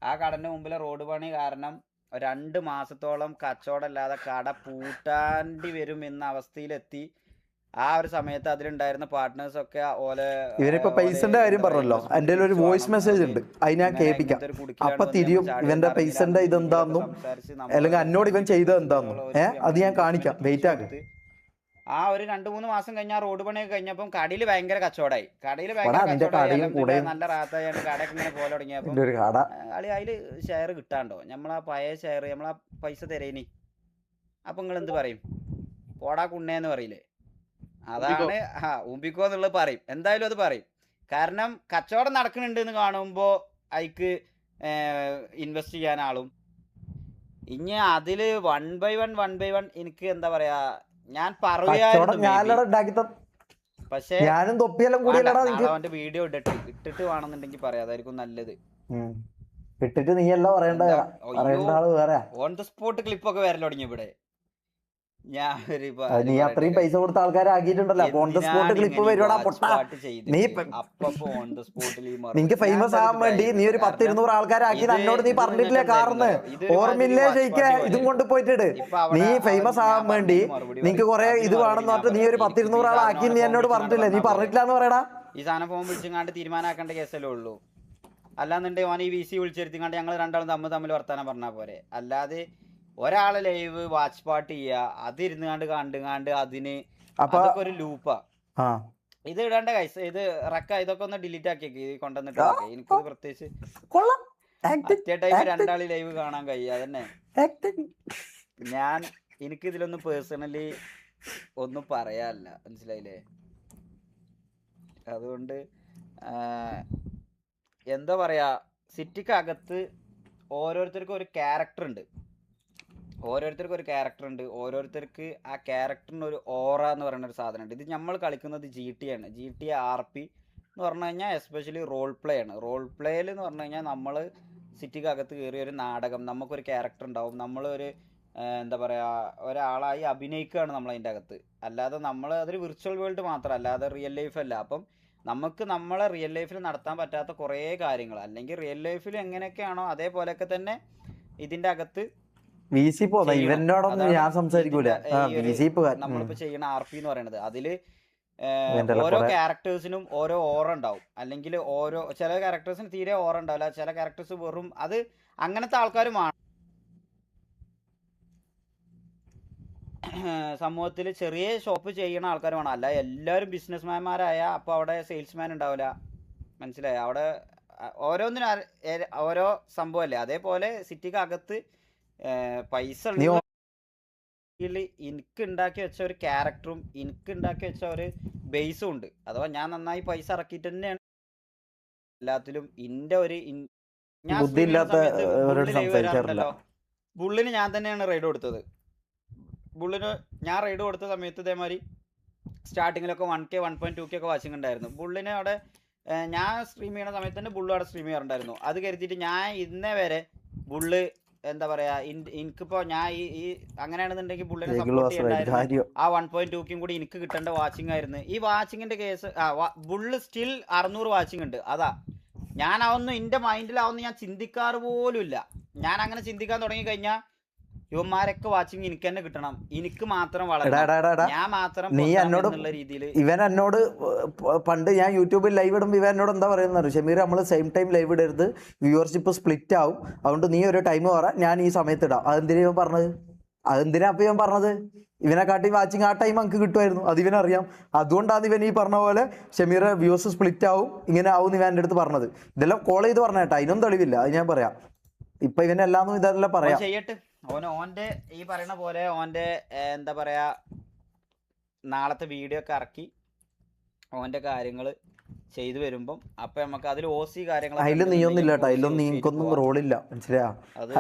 ആ കടന്റെ മുമ്പിലെ റോഡ് പണി കാരണം 2 മാസത്തോളം കച്ചവടമല്ലാതെ കട പൂട്ടാണ്ടി വരും എന്ന അവസ്ഥയിലെത്തി. ആ ഒരു സമയത്ത് അതിലുണ്ടായിരുന്ന പാർട്ട്നേഴ്സ് ഒക്കെ ഇവനിപ്പോ പൈസന്റെ കാര്യം പറഞ്ഞല്ലോ, എന്റെ ഒരു വോയിസ് മെസ്സേജ് ഉണ്ട്, അത് ഞാൻ കേൾപ്പിക്കാം. അപ്പൊ തിരിയും ഇവന്റെ പൈസന്റെ ഇതെന്താന്നും അല്ലെങ്കിൽ എന്നോട് ഇവൻ ചെയ്തത് എന്താന്നും അത് ഞാൻ കാണിക്കാം. വെയിറ്റ് ആക്ക്. ആ ഒരു 2-3 മാസം കഴിഞ്ഞ റോഡ് പണിയൊക്കെ കഴിഞ്ഞപ്പം കടയിൽ ഭയങ്കര കച്ചവടമായി. നല്ല റാത്തായാണ് കടയൊക്കെ ഇങ്ങനെ പോലെ തുടങ്ങിയപ്പോ അതില് ഷെയർ കിട്ടാണ്ടോ, നമ്മളാ പഴയ ഷെയർ നമ്മളാ പൈസ തരേനി. അപ്പൊ നിങ്ങൾ എന്ത് പറയും? പോടാ കുണ്ണേന്ന് പറയില്ലേ? അതാണ് ഊമ്പിക്കോ എന്നുള്ളത് പറയും. എന്തായാലും അത് പറയും. കാരണം കച്ചവടം നടക്കുന്നുണ്ട് എന്ന് കാണുമ്പോ അതിക്ക് ഇൻവെസ്റ്റ് ചെയ്യാൻ ആളും. ഇനി അതില് 1 by 1 എനിക്ക് എന്താ പറയാ, ഞാൻ പറയാറുണ്ട്. പക്ഷേ അവന്റെ വീഡിയോ ഇട്ടിട്ട് വേണമെന്നുണ്ടെങ്കിൽ പറയാം, അതായിരിക്കും നല്ലത്. ഇട്ടിട്ട് നീയല്ല പറയണ്ട, ഓൺ ദ സ്പോട്ട് ക്ലിപ്പൊക്കെ വരൽ തുടങ്ങി ഇവിടെ. നീ അത്രയും പൈസ കൊടുത്ത ആൾക്കാരെ ആക്കിയിട്ടുണ്ടല്ലോ. ഓൺ ദ സ്പോട്ട് ക്ലിപ്പ് വരുവാടാ പൊട്ടാ. നീ നിനക്ക് ഫേമസ് ആവാൻ വേണ്ടി നീ ഒരു 10-200 ആൾക്കാരെ ആക്കി എന്നോട് നീ പറഞ്ഞിട്ടില്ലേ കാർന്ന്? ഓർമ്മയില്ലേ ശരിക്ക്? ഇതും കൊണ്ട് പോയിട്ടിട്. നീ ഫേമസ് ആവാൻ വേണ്ടി നിനക്ക് കുറെ ഇത് വേണമെന്ന് പറഞ്ഞിട്ട് നീ ഒരു 10-200 ആളാക്കി നീ എന്നോട് പറഞ്ഞിട്ടില്ലേ? നീ പറഞ്ഞിട്ടില്ല എന്ന് പറയടാ. ഈ സാധനം ഫോൺ വിളിച്ചങ്ങാണ്ട് തീരുമാനമാക്കേണ്ട കേസല്ലേ ഉള്ളൂ. അല്ലാന്നുണ്ടെങ്കിൽ ഓൻ ഈ VC വിളിച്ചെടുത്തിങ്ങാണ്ട് ഞങ്ങൾ രണ്ടാളും തമ്മിൽ വർത്താനം പറഞ്ഞാൽ പോരെ. അല്ലാതെ ഒരാളെ ലൈവ് വാച്ച് പാർട്ട് ചെയ്യുക, അതിരുന്നാണ്ട് കണ്ടുകാണ്ട് അതിന് അതൊക്കെ ഒരു ലൂപ്പാ. ഇത് ഇടേണ്ട കൈസ്, ഇത് ഇതൊക്കെ ഒന്ന് ഡിലീറ്റ് ആക്കിയേക്ക് കൊണ്ടുവന്നിട്ട്. എനിക്കത് പ്രത്യേകിച്ച് ടൈം 2 ആള് ലൈവ് കാണാൻ കഴിയുക അതന്നെ. എനിക്കിതിലൊന്നും പേഴ്സണലി ഒന്നും പറയാനില്ല, മനസ്സിലായില്ലേ? അതുകൊണ്ട് എന്താ പറയാ, സിറ്റിക്കകത്ത് ഓരോരുത്തർക്കും ഒരു ക്യാരക്ടർ ഉണ്ട്. ഓരോരുത്തർക്ക് ആ ക്യാരക്ടറിന് ഒരു ഓറ എന്ന് പറയുന്ന ഒരു സാധനമുണ്ട്. ഇത് നമ്മൾ കളിക്കുന്നത് GTA ആണ്. GTA RP എന്ന് പറഞ്ഞു കഴിഞ്ഞാൽ എസ്പെഷ്യലി റോൾ പ്ലേ ആണ്. റോൾ പ്ലേയിൽ എന്ന് പറഞ്ഞു കഴിഞ്ഞാൽ നമ്മൾ സിറ്റിക്കകത്ത് കയറിയ ഒരു നാടകം, നമുക്കൊരു ക്യാരക്ടർ ഉണ്ടാവും. നമ്മളൊരു എന്താ പറയുക, ഒരാളായി അഭിനയിക്കുകയാണ് നമ്മൾ അതിൻ്റെ അകത്ത്. അല്ലാതെ അതൊരു വിർച്വൽ വേൾഡ് മാത്രം, അല്ലാതെ റിയൽ ലൈഫ് അല്ല. അപ്പം നമുക്ക് നമ്മളെ റിയൽ ലൈഫിൽ നടത്താൻ പറ്റാത്ത കുറേ കാര്യങ്ങൾ, അല്ലെങ്കിൽ റിയൽ ലൈഫിൽ എങ്ങനെയൊക്കെയാണോ അതേപോലെയൊക്കെ തന്നെ ഇതിൻ്റെ അകത്ത് VC പോന്ന ചെയ്യണം. ഇവന്റോടൊന്നും അതാണ് ഞാൻ സംസാരിക്കൂല. ഈ ഒരു VC നമ്മളിപ്പോ ചെയ്യണ RP എന്ന് പറയുന്നത്. അതില് ഇവന്റെ ഓരോ കുറെ ക്യാരക്ടേഴ്സിനും ഓരോ ഓറ ഉണ്ടാവും. അല്ലെങ്കിൽ ഓരോ ചില ക്യാരക്ടേഴ്സിന് തീരെ ഓറ ഉണ്ടാവില്ല. ചില ക്യാരക്ടേഴ്സ് വെറും അത് അങ്ങനത്തെ ആൾക്കാരുമാണ് സമൂഹത്തിൽ ചെറിയ ഷോപ്പ് ചെയ്യണ ആൾക്കാരുമാണ്. അല്ല എല്ലാവരും ബിസിനസ്മാൻമാരായ അപ്പോൾ അവിടെ സെയിൽസ്മാൻ ഉണ്ടാവില്ല. മനസ്സിലായി? അവിടെ ഓരോന്നിനും ഓരോ സംഭവമല്ലേ. അതേപോലെ സിറ്റിക്ക് അകത്ത് പൈസ നീ ഉള്ള എനിക്ക് ഉണ്ടാക്കി വെച്ച ഒരു ക്യാരക്ടറും എനിക്ക് ഉണ്ടാക്കി വെച്ച ഒരു ബേസും ഉണ്ട്. അഥവാ ഞാൻ നന്നായി പൈസ ഇറക്കിയിട്ട് തന്നെയാണ് എല്ലാത്തിലും ഇന്റെ ഒരു ഞാൻ ബുദ്ധി സ്ട്രീം ചെയ്യുന്ന ഇല്ലാത്ത സമയത്ത് ബുള്ളി അവരോട് ലൈവ് സംസാരിക്കാറില്ല. വരാറുണ്ടല്ലോ. ബുള്ളിന് ഞാൻ തന്നെയാണ് റൈഡ് കൊടുത്തത്. ബുള്ളിന് ഞാൻ റൈഡ് കൊടുത്ത സമയത്ത് ഇതേമാതിരി സ്റ്റാർട്ടിങ്ങിലൊക്കെ 1K 1.2K ഒക്കെ വാച്ചിങ് ഉണ്ടായിരുന്നു. ബുള്ളിന് അവിടെ ഞാൻ സ്ട്രീം ചെയ്യുന്ന സമയത്ത് തന്നെ ബുള്ള് അവിടെ സ്ട്രീം ചെയ്യാറുണ്ടായിരുന്നു. അത് കരുതിയിട്ട് ഞാൻ ഇന്നേ വരെ ബുള്ള് എന്താ പറയാ എനിക്കിപ്പോ ഞാൻ ഈ അങ്ങനെയാണെന്നുണ്ടെങ്കിൽ ബുള്ളിനെ സപ്പോർട്ട് ചെയ്യണ്ടായിരുന്നു. ആ 1.2K കൂടി എനിക്ക് കിട്ടേണ്ട വാച്ചിങ് ആയിരുന്നു. ഈ വാച്ചിങ്ങിന്റെ കേസ് ബുള്ള് സ്റ്റിൽ 600 വാച്ചിങ് ഉണ്ട്. അതാ ഞാൻ അതൊന്നും എന്റെ മൈൻഡിലാവുന്ന ഞാൻ ചിന്തിക്കാറ് പോലും ഇല്ല. ഞാൻ അങ്ങനെ ചിന്തിക്കാൻ തുടങ്ങി കഴിഞ്ഞാൽ ഇവന്മാരൊക്കെ വാച്ചിങ് എനിക്ക് തന്നെ കിട്ടണം, എനിക്ക് മാത്രം വളരണം, ഞാൻ മാത്രം എന്നുള്ള രീതിയിൽ. ഇവൻ എന്നോട് പണ്ട് ഞാൻ യൂട്യൂബിൽ ലൈവ് ഇടുമ്പോൾ ഇവൻ എന്നോട് എന്താ പറയുന്നത്, ഷമീർ നമ്മൾ സെയിം ടൈം ലൈവ് ഇടരുത്, വ്യൂവർഷിപ്പ് സ്പ്ലിറ്റ് ആവും, അതുകൊണ്ട് നീ ഒരു ടൈം പറ, ഞാൻ ഈ സമയത്ത് ഇടാം. അതെന്തിനാ ഇവൻ പറഞ്ഞത്? അതെന്തിനാ അപ്പൊ ഇവൻ പറഞ്ഞത്? ഇവനെ കാട്ടി വാച്ചിങ് ആ ടൈം നമുക്ക് കിട്ടുമായിരുന്നു, അത് ഇവനറിയാം. അതുകൊണ്ടാണ് ഇവൻ ഈ പറഞ്ഞ പോലെ ഷമീർ വ്യൂസ് സ്പ്ലിറ്റ് ആവും, ഇങ്ങനെ ആവും ഇവൻ എൻ്റെ അടുത്ത് പറഞ്ഞത്. ഇതെല്ലാം കോൾ ചെയ്ത് പറഞ്ഞ കേട്ടോ, അതിനൊന്നും തെളിവില്ല, അത് ഞാൻ പറയാം. ഇപ്പൊ ഇവനെല്ലാം ഇതെല്ലാം പറയാം. ചെയ്യട്ടെ, ഓന്റെ ഈ പറയുന്ന പോലെ ഓന്റെ എന്താ പറയാ നാളത്തെ വീഡിയോ ഒക്കെ ഇറക്കി ഓന്റെ കാര്യങ്ങള് ചെയ്തു വരുമ്പം അപ്പൊ നമുക്ക് അതിൽ OC കാര്യങ്ങൾ അതിലും നീയൊന്നും ഇല്ല കേട്ടോ, അതിലൊന്നും നീക്കൊന്നും റോളില്ല, മനസ്സിലായോ?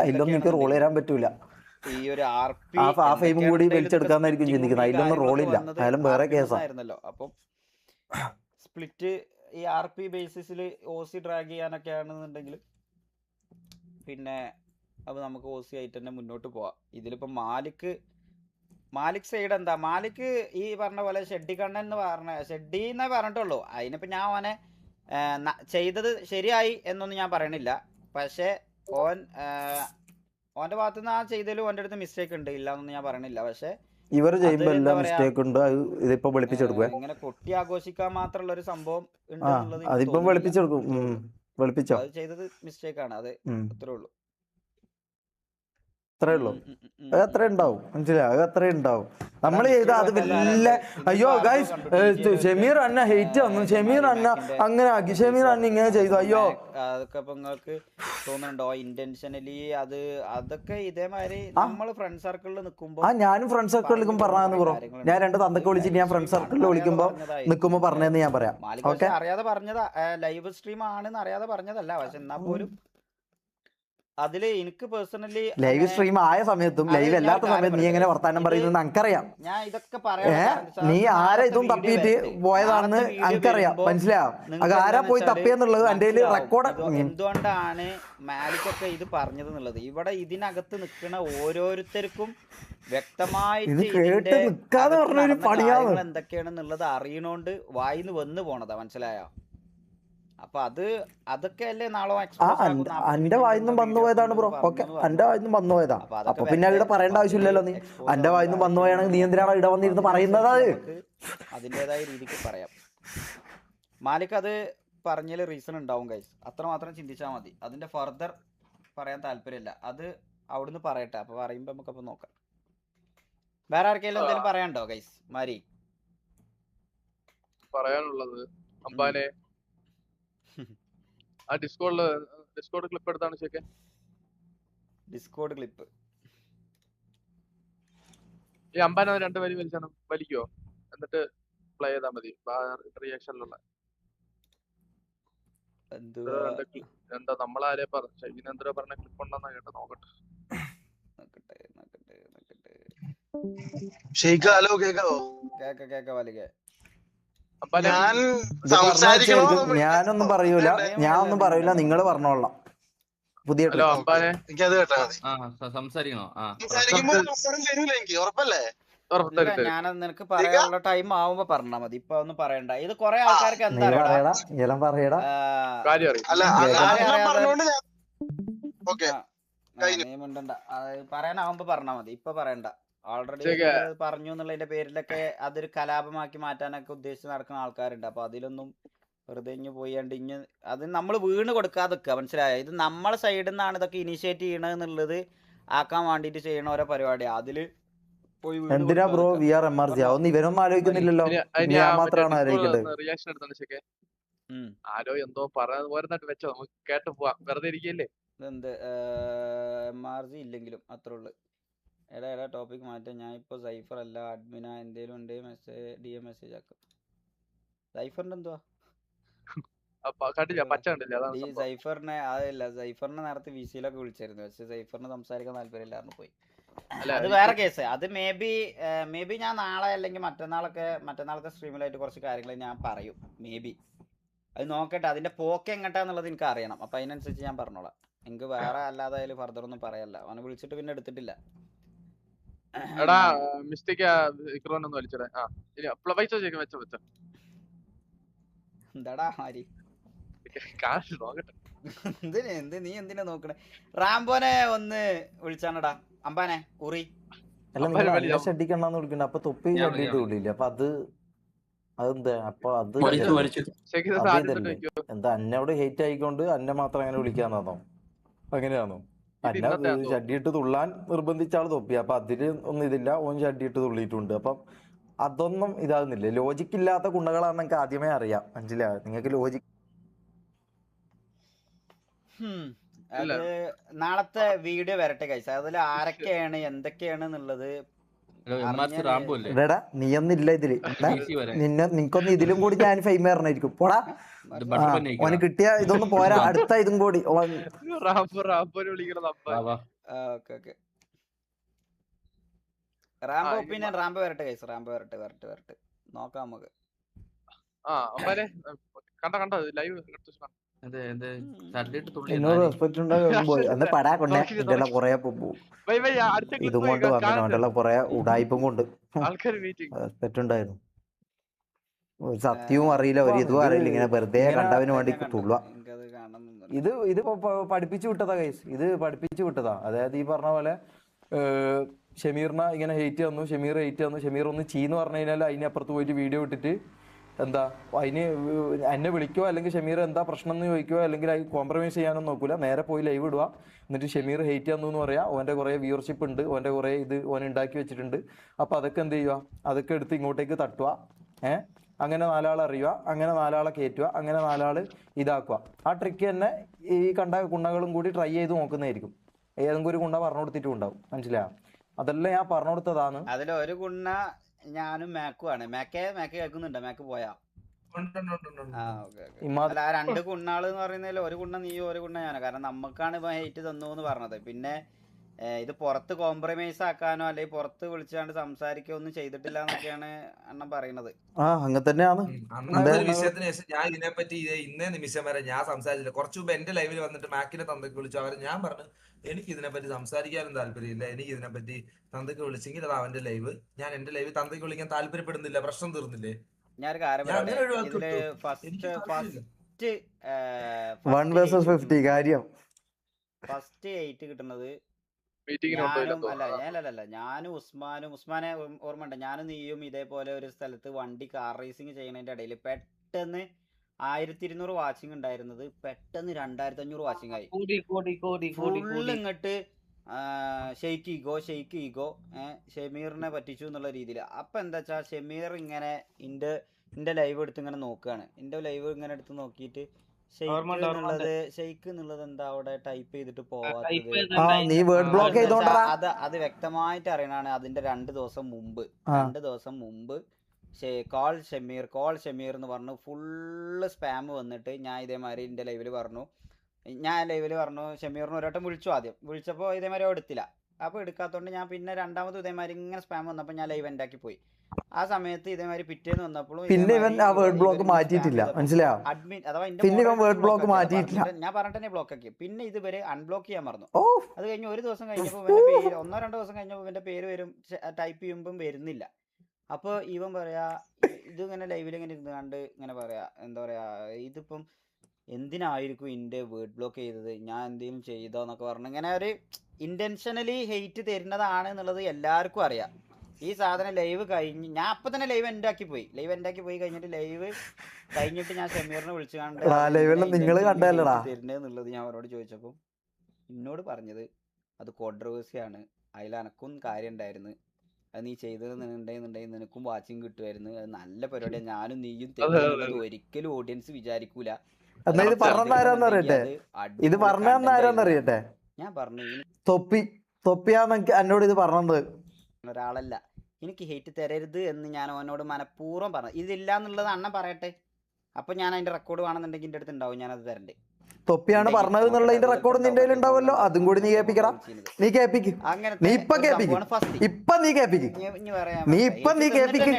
അതിലൊന്നും എനിക്ക് റോൾ തരാൻ പറ്റൂല. ഈ ഒരു ആ ഫെയിം കൂടി വലിച്ചെടുക്കാന്നായിരിക്കും ചിന്തിക്കുന്നത്. അതിലൊന്നും റോളില്ല, അയാലും വേറെ കേസായിരുന്നല്ലോ. അപ്പം സ്പ്ലിറ്റ് ഈ RP ബേസിസിൽ OC ഡ്രാഗ് ചെയ്യാനൊക്കെ ആണെന്നുണ്ടെങ്കിൽ പിന്നെ അപ്പോൾ നമുക്ക് OC ആയിട്ട് തന്നെ മുന്നോട്ട് പോവാം. ഇതിലിപ്പോൾ മാലിക് സൈഡ് എന്താ, മാലിക് ഈ പറഞ്ഞ പോലെ ഷെഡ്ഡി കണ്ണൻ എന്ന് ഷെഡ്ഡി എന്നേ പറഞ്ഞിട്ടുള്ളൂ. അതിനിപ്പോൾ ഞാൻ ഓനെ ചെയ്തത് ശരിയായി എന്നൊന്നും ഞാൻ പറയണില്ല. പക്ഷേ ഓൻ്റെ ഭാഗത്തു നിന്ന് ആ ചെയ്തതിലും ഓൻ്റെ അടുത്ത് മിസ്റ്റേക്ക് ഉണ്ട്, ഇല്ല എന്നൊന്നും ഞാൻ പറയണില്ല. പക്ഷേ ഇവർ ചെയ്യുമ്പോൾ എല്ലാം മിസ്റ്റേക്ക് ഉണ്ട്, ഇതിപ്പോ വെളുപ്പിച്ചെടുക്കുക. ഇങ്ങനെ കൊട്ടി ആഘോഷിക്കാൻ മാത്രമുള്ള ഒരു സംഭവം അതിപ്പം വെളുപ്പിച്ചെടുക്കും. വെളുപ്പിച്ചോ? അത് ചെയ്തത് മിസ്റ്റേക്ക് ആണ്, അത് അത്രേ ഉള്ളൂ. അത്രേ ഉള്ളൂ, അത് അത്ര ഉണ്ടാവും, മനസ്സിലായി? അത് അത്ര ഉണ്ടാവും. നമ്മൾ ചെയ്ത അത് വലിയ അയ്യോ ഗൈസ് ഷമീർ അന്ന ഹെയ്റ്റ് വന്നു, ഷമീർ അന്ന അങ്ങനെ ആക്കി, ഷമീർ അന്ന ഇങ്ങനെ ചെയ്തു, അയ്യോ അതൊക്കെ ഇപ്പൊ നിങ്ങൾക്ക് തോന്നുന്നുണ്ടോ ഇന്റൻഷനലി? അതൊക്കെ ഇതേമാതിരി നമ്മൾ ഫ്രണ്ട് സർക്കിളിൽ നിൽക്കുമ്പോ ഞാനും ഫ്രണ്ട് സർക്കിളിൽ പറഞ്ഞാന്ന് ബ്രോ. ഞാൻ 2 തന്തൊക്കെ വിളിച്ചിട്ട് ഞാൻ ഫ്രണ്ട് സർക്കിളിൽ വിളിക്കുമ്പോ നിൽക്കുമ്പോ പറഞ്ഞതെന്ന് ഞാൻ പറയാം. ഓക്കെ, അറിയാതെ പറഞ്ഞതാ, ലൈവ് സ്ട്രീം ആണെന്ന് അറിയാതെ പറഞ്ഞതല്ല. പക്ഷെ എന്നാ പോലും അതില് എനിക്ക് പേഴ്സണലി ലൈവ് സ്ട്രീം ആയ സമയത്തും ലൈവ് അല്ലാത്ത സമയത്ത് നീ എങ്ങനെ വർത്താനം പറയുന്നത് നമുക്കറിയാം. ഞാൻ ഇതൊക്കെ പറയാം, നീ ആരെ ഇതും തപ്പിയിട്ട് പോയതാണെന്ന് എനിക്കറിയാം, മനസ്സിലായോ? അത് ആരാ പോയി തപ്പിയെന്നുള്ളത് എന്റെ റെക്കോർഡ്. എന്തുകൊണ്ടാണ് മാലിക്കൊക്കെ ഇത് പറഞ്ഞത് എന്നുള്ളത് ഇവിടെ ഇതിനകത്ത് നിൽക്കുന്ന ഓരോരുത്തർക്കും വ്യക്തമായിട്ട് എന്തൊക്കെയാണെന്നുള്ളത് അറിയണോണ്ട് വായിന്ന് വന്നു പോണതാ, മനസ്സിലായോ? അപ്പൊ അതൊക്കെ അല്ലേ നാളെ എന്റെ വായിന്നും വന്നു പോയതാണ് ബ്രോ. ഓക്കെ, എന്റെ വായിന്നും വന്നു പോയതാ. അപ്പൊ പിന്നെ ഇവിടെ പറയേണ്ട ആവശ്യമില്ലല്ലോ. നീ എന്റെ വായിന്നും വന്നു പോയാണെങ്കിൽ നീ എന്തിനാണ് ഇവിടെ വന്നിരുന്ന് പറയുന്നത്? അതിൻ്റെതായ രീതിക്ക് പറയാം. മാലിക് അത് പറഞ്ഞതിൽ റീസൺ ഉണ്ടാവും ഗൈസ്, അത്രമാത്രം ചിന്തിച്ചാൽ മതി. അതിന്റെ ഫർദർ പറയാൻ താല്പര്യമില്ല, അത് അവിടുന്ന് പറയട്ടെ. അപ്പൊ പറയുമ്പോ നമുക്കപ്പൊ നോക്കാം. വേറെ ആർക്കെങ്കിലും എന്തെങ്കിലും പറയാനുണ്ടോ ഗൈസ്? മാരി പറയാനുള്ളത് അമ്പാനെ ആ ഡിസ്കോഡ് ക്ലിപ്പ് എടുത്താണ് ചെക്ക്. ഡിസ്കോഡ് ക്ലിപ്പ് ഈ അമ്പാനെ 2 വരി വലിക്കോ, എന്നിട്ട് പ്ലേ ചെയ്താൽ മതി. റിയാക്ഷനിലുള്ള എന്താ നമ്മളാരെ ഷൈനേന്ദ്ര പറഞ്ഞ ക്ലിപ്പ് ഉണ്ടെന്നാ കേട്ടോ, നോക്കട്ടെ. ഹലോ, കേക്കാവോ? കേക്ക വലിക്കേ. ഞാനൊന്നും പറയൂല, ഞാൻ ഒന്നും പറയൂല, നിങ്ങൾ പറഞ്ഞോളാം. പുതിയ ഞാനത് നിനക്ക് പറയാനുള്ള ടൈം ആവുമ്പോ പറഞ്ഞാ മതി, ഇപ്പൊ ഒന്നും പറയണ്ട. ഇത് കൊറേ ആൾക്കാർക്ക് എന്താ നീ മിണ്ടണ്ട. അത് പറയാനാവുമ്പോ പറഞ്ഞാ മതി, ഇപ്പൊ പറയണ്ട. ഓൾറെഡി ശരിയാ. പറഞ്ഞു എന്നുള്ളതിന്റെ പേരിലൊക്കെ അതൊരു കലാപമാക്കി മാറ്റാനൊക്കെ ഉദ്ദേശിച്ച് നടക്കുന്ന ആൾക്കാരുണ്ട്. അപ്പൊ അതിലൊന്നും വെറുതെ ഇഞ്ഞ് പോയാണ്ട് അത് നമ്മൾ വീണ് കൊടുക്കാതെ നിൽക്കുക, മനസ്സിലായോ? ഇത് നമ്മളെ സൈഡിൽ നിന്നാണ് ഇതൊക്കെ ഇനിഷ്യേറ്റ് ചെയ്യണമെന്നുള്ളത് ആക്കാൻ വേണ്ടിയിട്ട് ചെയ്യണ ഓരോ പരിപാടിയാണ്. അതില് പോയി വീണ് എന്തിനാ ബ്രോ കൊടുക്കാതെ V R M R C? പറഞ്ഞോ. അതൊന്നും ഇവനൊന്നും ആലോചിക്കുന്നില്ലല്ലോ. ഞാൻ മാത്രമാണ് ആലോചിക്കേണ്ടത്. റിയാക്ഷൻ എടുത്താണ് ശരിയെ. ഉം. ആരോ എന്തോ പറയാൻ പോരുന്നിട്ട് വെച്ചോ, നമുക്ക് കേട്ട് പോവാം, വെറുതെ ഇരിക്കല്ലേ. ഇതെന്ത് MRG ഇല്ലെങ്കിലും അത്രേ ഉള്ളു. എടാ ടോപ്പിക് മാറ്റാം. ഞാൻ ഇപ്പോൾ സൈഫർ അല്ല, അഡ്മിന എന്തേലും ഉണ്ട് DM മെസ്സേജ് ആക്കും. സൈഫറിന്റെ എന്തുവാ കണ്ടില്ല, പച്ച കണ്ടില്ല, അതാണ് ഈ സംഭവം. സൈഫറിനെ അതല്ല, സൈഫറിനെ നേരത്തെ VC-ലൊക്കെ വിളിച്ചായിരുന്നു, പക്ഷെ സൈഫറിന് സംസാരിക്കാൻ താല്പര്യമില്ലായിരുന്നു പോയി. അല്ല, അത് വേറെ കേസ്. അത് മേ ബി ഞാൻ നാളെ അല്ലെങ്കിൽ മറ്റന്നാളത്തെ സ്ട്രീമിലായിട്ട് കുറച്ച് കാര്യങ്ങൾ ഞാൻ പറയും. മേ ബി അത് നോക്കട്ടെ, അതിന്റെ പോക്ക് എങ്ങട്ടാന്നുള്ളത് എനിക്ക് അറിയണം. അപ്പൊ അതിനനുസരിച്ച് ഞാൻ പറഞ്ഞോളാം. എനിക്ക് വേറെ അല്ലാതെ അതിൽ ഫർദർ ഒന്നും പറയല്ല. അവനെ വിളിച്ചിട്ട് പിന്നെ എടുത്തിട്ടില്ല. എടാ മിസ്റ്റേക്ക് ഇക്രോനൊന്നും വലിച്ചടേ. ആ ഇനി പൈസ ചോദിക്കാം, വെച്ചോ എന്താടാ മാരി കാശ് നോക്കട്ടെ. നീ എന്തിനാ നോക്കണേ? റാംബോനെ ഒന്ന് വിളിച്ചാണടാ. അമ്പാനെ ഉറി അല്ല, നിങ്ങൾ നല്ല ഷഡിക്കണ്ടെന്ന് വിളിക്കണ്ട. അപ്പൊ തൊപ്പി ഷഡിയിട്ട് വിളിയില്ല. അപ്പൊ അതെന്താ? അപ്പൊ അത് ഇതല്ലേ? എന്താ അന്നോട് ഹേറ്റ് ആയിക്കൊണ്ട് അന്നെ മാത്രം അങ്ങനെ വിളിക്കാന്നോ? അങ്ങനെയാണോ? അന്ന ഷഡിയിട്ട് തുള്ളാൻ നിർബന്ധിച്ച ആള് തൊപ്പി. അപ്പൊ അതില് ഒന്നും ഇതില്ല. ഓൻ ഷഡിയിട്ട് തുള്ളിയിട്ടുണ്ട്. അപ്പം അതൊന്നും ഇതാകുന്നില്ല. ലോജിക്ക് ഇല്ലാത്ത കുണ്ണകളാണെന്ന് എനിക്ക് ആദ്യമേ അറിയാം. മനസ്സിലായോ? നിങ്ങൾക്ക് ലോജിക്ക് അത് നാളത്തെ വീഡിയോ വരട്ടെ കഴിച്ച. അതിൽ ആരൊക്കെയാണ് എന്തൊക്കെയാണ് എന്നുള്ളത് നീയൊന്നില്ല ഇതില്. നിനക്കൊന്നും ഇതിലും കൂടി ഞാൻ ഫെയിം വരണായിരിക്കും. പോടാ, ഓന് കിട്ടിയ ഇതൊന്നും പോരാ, അടുത്ത ഇതും കൂടി. Rambo opinion. റാംബോ വരട്ടെ കഴിച്ച. റാംബോ വരട്ടെ നോക്കാം നമുക്ക്. എന്നോട് റെസ്പെക്ട് ഉണ്ടാകും പോയി. അന്ന് പടാ കൊണ്ടേ ഇതിന്റെ കൊറേ ഇതും കൊണ്ട് വന്നു. അവന്റെ കൊറേ ഉടായ്പും കൊണ്ട് റെസ്പെക്ട് ഉണ്ടായിരുന്നു. ഒരു സത്യവും അറിയില്ല, ഒരു ഇതും അറിയില്ല. ഇങ്ങനെ വെറുതെ കണ്ടവന് വേണ്ടി തുള്ളുക. ഇത് പഠിപ്പിച്ചു വിട്ടതാ ഗൈസ്. ഇത് പഠിപ്പിച്ചു വിട്ടതാ. അതായത് ഈ പറഞ്ഞ പോലെ ഷമീറിനെ ഇങ്ങനെ ഹെയ്റ്റ് തന്നു, ഷമീർ ഒന്ന് ചീന്ന് പറഞ്ഞു കഴിഞ്ഞാൽ അതിനപ്പുറത്ത് പോയിട്ട് വീഡിയോ ഇട്ടിട്ട് എന്താ അതിന് എന്നെ വിളിക്കോ അല്ലെങ്കിൽ ഷമീർ എന്താ പ്രശ്നം എന്ന് ചോദിക്കോ അല്ലെങ്കിൽ അത് കോംപ്രമൈസ് ചെയ്യാനൊന്നും നോക്കൂല. നേരെ പോയി ലൈവ് ഇടുക. എന്നിട്ട് ഷമീർ ഹെയ്റ്റ് തന്നു എന്ന് പറയാം. ഓൻ്റെ കുറേ വ്യൂവർഷിപ്പ് ഉണ്ട്, ഓൻ്റെ കുറേ ഓൻ ഉണ്ടാക്കി വെച്ചിട്ടുണ്ട്. അപ്പോൾ അതൊക്കെ എന്ത് ചെയ്യുക? അതൊക്കെ എടുത്ത് ഇങ്ങോട്ടേക്ക് തട്ടുക. അങ്ങനെ 4 ആൾ അറിയുക, അങ്ങനെ 4 ആളെ കയറ്റുക, അങ്ങനെ 4 ആൾ ഇതാക്കുക. ആ ട്രിക്ക് തന്നെ ഈ കണ്ട കുണ്ണകളും കൂടി ട്രൈ ചെയ്ത് നോക്കുന്നതായിരിക്കും. ഏതെങ്കിലും ഒരു കുണ്ണ പറഞ്ഞു കൊടുത്തിട്ടും ഉണ്ടാവും. മനസ്സിലായോ? അതെല്ലാം ഞാൻ പറഞ്ഞു കൊടുത്തതാണ്. അതിലൊരു കുണ്ണ ഞാനും മാക്കുമാണ്. മാക്ക് കേൾക്കുന്നുണ്ടോ? മാക്ക് പോയാ? അല്ല, 2 കുണ്ണാള് എന്ന് പറയുന്നതിൽ ഒരു കുണ്ണ നീയും ഒരു കുണ്ണ ഞാനോ. കാരണം നമുക്കാണ് ഇപ്പൊ ഹെയ്റ്റ് തന്നു എന്ന് പറഞ്ഞത്. പിന്നെ ഇത് പുറത്ത് കോംപ്രമൈസ് ആക്കാനോ അല്ലെങ്കിൽ പുറത്ത് വിളിച്ചാണ്ട് സംസാരിക്കോ ഒന്നും ചെയ്തിട്ടില്ല എന്നൊക്കെയാണ് അണ്ണൻ പറയുന്നത്. അങ്ങനെ തന്നെയാണ്. അന്നത്തെ ഒരു വിഷയത്തിന് ശേഷം ഞാൻ ഇതിനെപ്പറ്റി ഇന്നേ നിമിഷം വരെ ഞാൻ സംസാരിച്ചില്ല. കുറച്ചു മുമ്പ് എന്റെ ലൈവിൽ വന്നിട്ട് മാക്കിനെ തന്തയ്ക്ക് വിളിച്ചു. അവർ ഞാൻ പറഞ്ഞു എനിക്ക് ഇതിനെപ്പറ്റി സംസാരിക്കാനും താല്പര്യമില്ല, എനിക്ക് ഇതിനെപ്പറ്റി തന്തയ്ക്ക് വിളിച്ചെങ്കിൽ അത് അവന്റെ ലൈവ്, ഞാൻ എന്റെ ലൈവ് തന്തയ്ക്ക് വിളിക്കാൻ താല്പര്യപ്പെടുന്നില്ല. പ്രശ്നം തീർന്നില്ലേ? ഞാനൊരു കാര്യം ഫസ്റ്റ് 8 കിട്ടുന്നത് ഞാനും ഉസ്മാനെ ഓർമ്മയുണ്ട്. ഞാനും നീയും ഇതേപോലെ ഒരു സ്ഥലത്ത് കാർ റേസിംഗ് ചെയ്യുന്നതിന്റെ ഇടയിൽ പെട്ടെന്ന് 1200 വാച്ചിങ് ഉണ്ടായിരുന്നത് പെട്ടെന്ന് 2500 വാച്ചിങ് ആയി. ഫുള്ള് ഇങ്ങോട്ട് ഷെയ്ക്ക് ഈഗോ ഷമീറിനെ പറ്റിച്ചു എന്നുള്ള രീതിയിൽ. അപ്പൊ എന്താ വെച്ചാ ഷമീർ ഇങ്ങനെ എന്റെ ലൈവ് എടുത്ത് ഇങ്ങനെ നോക്കുകയാണ്. എന്റെ ലൈവ് ഇങ്ങനെ എടുത്ത് നോക്കിയിട്ട് ഷെയ്ക്ക് എന്നുള്ളത് എന്താ അവിടെ ടൈപ്പ് ചെയ്തിട്ട് പോവാത്തത്, അത് വ്യക്തമായിട്ട് അറിയണാണ്. അതിന്റെ 2 ദിവസം മുമ്പ് കോൾ ഷമീർ എന്ന് പറഞ്ഞു ഫുള്ള് സ്പാം വന്നിട്ട് ഞാൻ ഇതേമാതിരി എന്റെ ലൈവില് പറഞ്ഞു ഷമീറിന് ഒരോട്ടം വിളിച്ചു. ആദ്യം വിളിച്ചപ്പോൾ ഇതേമാതിരി എടുത്തില്ല. അപ്പോൾ എടുക്കാത്തതുകൊണ്ട് ഞാൻ പിന്നെ രണ്ടാമത് ഇതേമാതിരി ഇങ്ങനെ സ്പാം വന്നപ്പോൾ ഞാൻ ലൈവ് എൻഡ് ആക്കി പോയി. ആ സമയത്ത് ഇതേമാതിരി പിറ്റേന്ന് വന്നപ്പോഴും പിന്നെ ഇവൻ ആ വേർഡ് ബ്ലോക്ക് മാറ്റിയിട്ടില്ല. മനസ്സിലായോ? അഡ്മിൻ അഥവാ ഞാൻ പറഞ്ഞിട്ട് ബ്ലോക്ക് ആക്കി. പിന്നെ ഇതുവരെ അൺബ്ലോക്ക് ചെയ്യാൻ മറന്നു. അത് കഴിഞ്ഞ് ഒരു ദിവസം കഴിഞ്ഞപ്പോൾ 1-2 ദിവസം കഴിഞ്ഞപ്പോൾ ഇവന്റെ പേര് വരും, ടൈപ്പ് ചെയ്യുമ്പം വരുന്നില്ല. അപ്പോൾ ഇവൻ പറയാ ഇതിങ്ങനെ ലൈവിൽ ഇങ്ങനെ ഇരുന്ന് കണ്ട് ഇങ്ങനെ പറയാ എന്താ പറയാ ഇതിപ്പം എന്തിനായിരിക്കും എൻ്റെ വേർഡ് ബ്ലോക്ക് ചെയ്തത്, ഞാൻ എന്തെങ്കിലും ചെയ്തോന്നൊക്കെ പറഞ്ഞു ഇങ്ങനെ ഒരു ഇന്റൻഷനലി ഹെയ്റ്റ് തരുന്നതാണ് എന്നുള്ളത് എല്ലാവർക്കും അറിയാം. ഈ സാധനം ലൈവ് കഴിഞ്ഞ് ഞാൻ അപ്പം തന്നെ ലൈവ് എൻഡാക്കി പോയി കഴിഞ്ഞിട്ട് ലൈവ് കഴിഞ്ഞിട്ട് ഞാൻ ഷമീറിനെ വിളിച്ചു നിങ്ങള് കണ്ടല്ലടാ തരുന്നതെന്നുള്ളത് ഞാൻ അവരോട് ചോദിച്ചപ്പോൾ എന്നോട് പറഞ്ഞത് അത് കോൺട്രവേഴ്സിയാണ്, അതിൽ എനക്കും കാര്യം ഉണ്ടായിരുന്നു, അത് നീ ചെയ്തതെന്നുണ്ടെന്നുണ്ടെങ്കിൽ നിനക്കും വാച്ചിങ് കിട്ടുമായിരുന്നു, അത് നല്ല പരിപാടിയാണ്, ഞാനും നീയും തരുന്നത് ഒരിക്കലും ഓഡിയൻസ് വിചാരിക്കൂല. എന്നാ ഇത് പറഞ്ഞാരാന്നറിയട്ടെ, ഇത് പറഞ്ഞാരാന്നറിയട്ടെ, ഞാൻ പറഞ്ഞു തൊപ്പിയാന്ന് എന്നോട് ഇത് പറഞ്ഞത് ഒരാളല്ല, എനിക്ക് ഹെയ്റ്റ് തരരുത് എന്ന് ഞാൻ അവനോട് മനഃപൂർവ്വം പറഞ്ഞു. ഇതില്ല എന്നുള്ളത് അണ്ണൻ പറയട്ടെ, അപ്പൊ ഞാൻ അതിന്റെ റെക്കോർഡ് വേണമെന്നുണ്ടെങ്കിൽ എന്റെ അടുത്ത് ഉണ്ടാവും, ഞാനത് തരണ്ടേ. തൊപ്പിയാണ് പറഞ്ഞത് എന്നുള്ളതിന്റെ റെക്കോർഡ് നിന്റെ കയ്യിൽ ഉണ്ടാവുമല്ലോ, അതും കൂടി നീ കേൾപ്പിക്കണം. നീ കേൾപ്പിക്ക്, നീ ഇപ്പൊ കേൾപ്പിക്ക്, ഇപ്പൊ നീ കേൾപ്പിക്ക്, നീ ഇപ്പൊ നീ കേൾപ്പിക്ക്.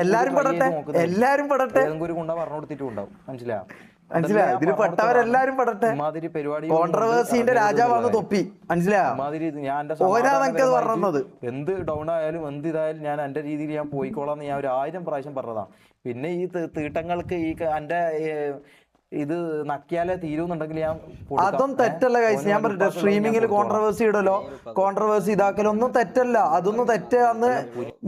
എല്ലാരും പെടട്ടെ, എല്ലാരും പെടട്ടെ, മനസ്സിലായോ? ഇതില് പെട്ടവരെല്ലാരും പെടട്ടെ. കോൺട്രവേഴ്സിന്റെ രാജാവാണ് തൊപ്പി, മനസ്സിലായോ? ഓരാന്നൊക്കെ പറഞ്ഞത് എന്ത് ഡൗൺ ആയാലും എന്ത് ഇതായാലും ഞാൻ എന്റെ രീതിയിൽ ഞാൻ പോയിക്കോളാന്ന് ഞാൻ 1000 പ്രാവശ്യം പറഞ്ഞതാ. പിന്നെ ഈ തീട്ടങ്ങൾക്ക് ഈ എന്റെ ഇത് നക്കിയാലേ തീരുന്നുണ്ടെങ്കിൽ ഞാൻ അതും തെറ്റല്ല കഴിച്ച്. ഞാൻ പറഞ്ഞിട്ട് സ്ട്രീമിങ്ങിൽ കോൺട്രവേഴ്സി ഇടലോ കോൺട്രവേഴ്സി ഇതാക്കലൊന്നും തെറ്റല്ല, അതൊന്നും തെറ്റാന്ന്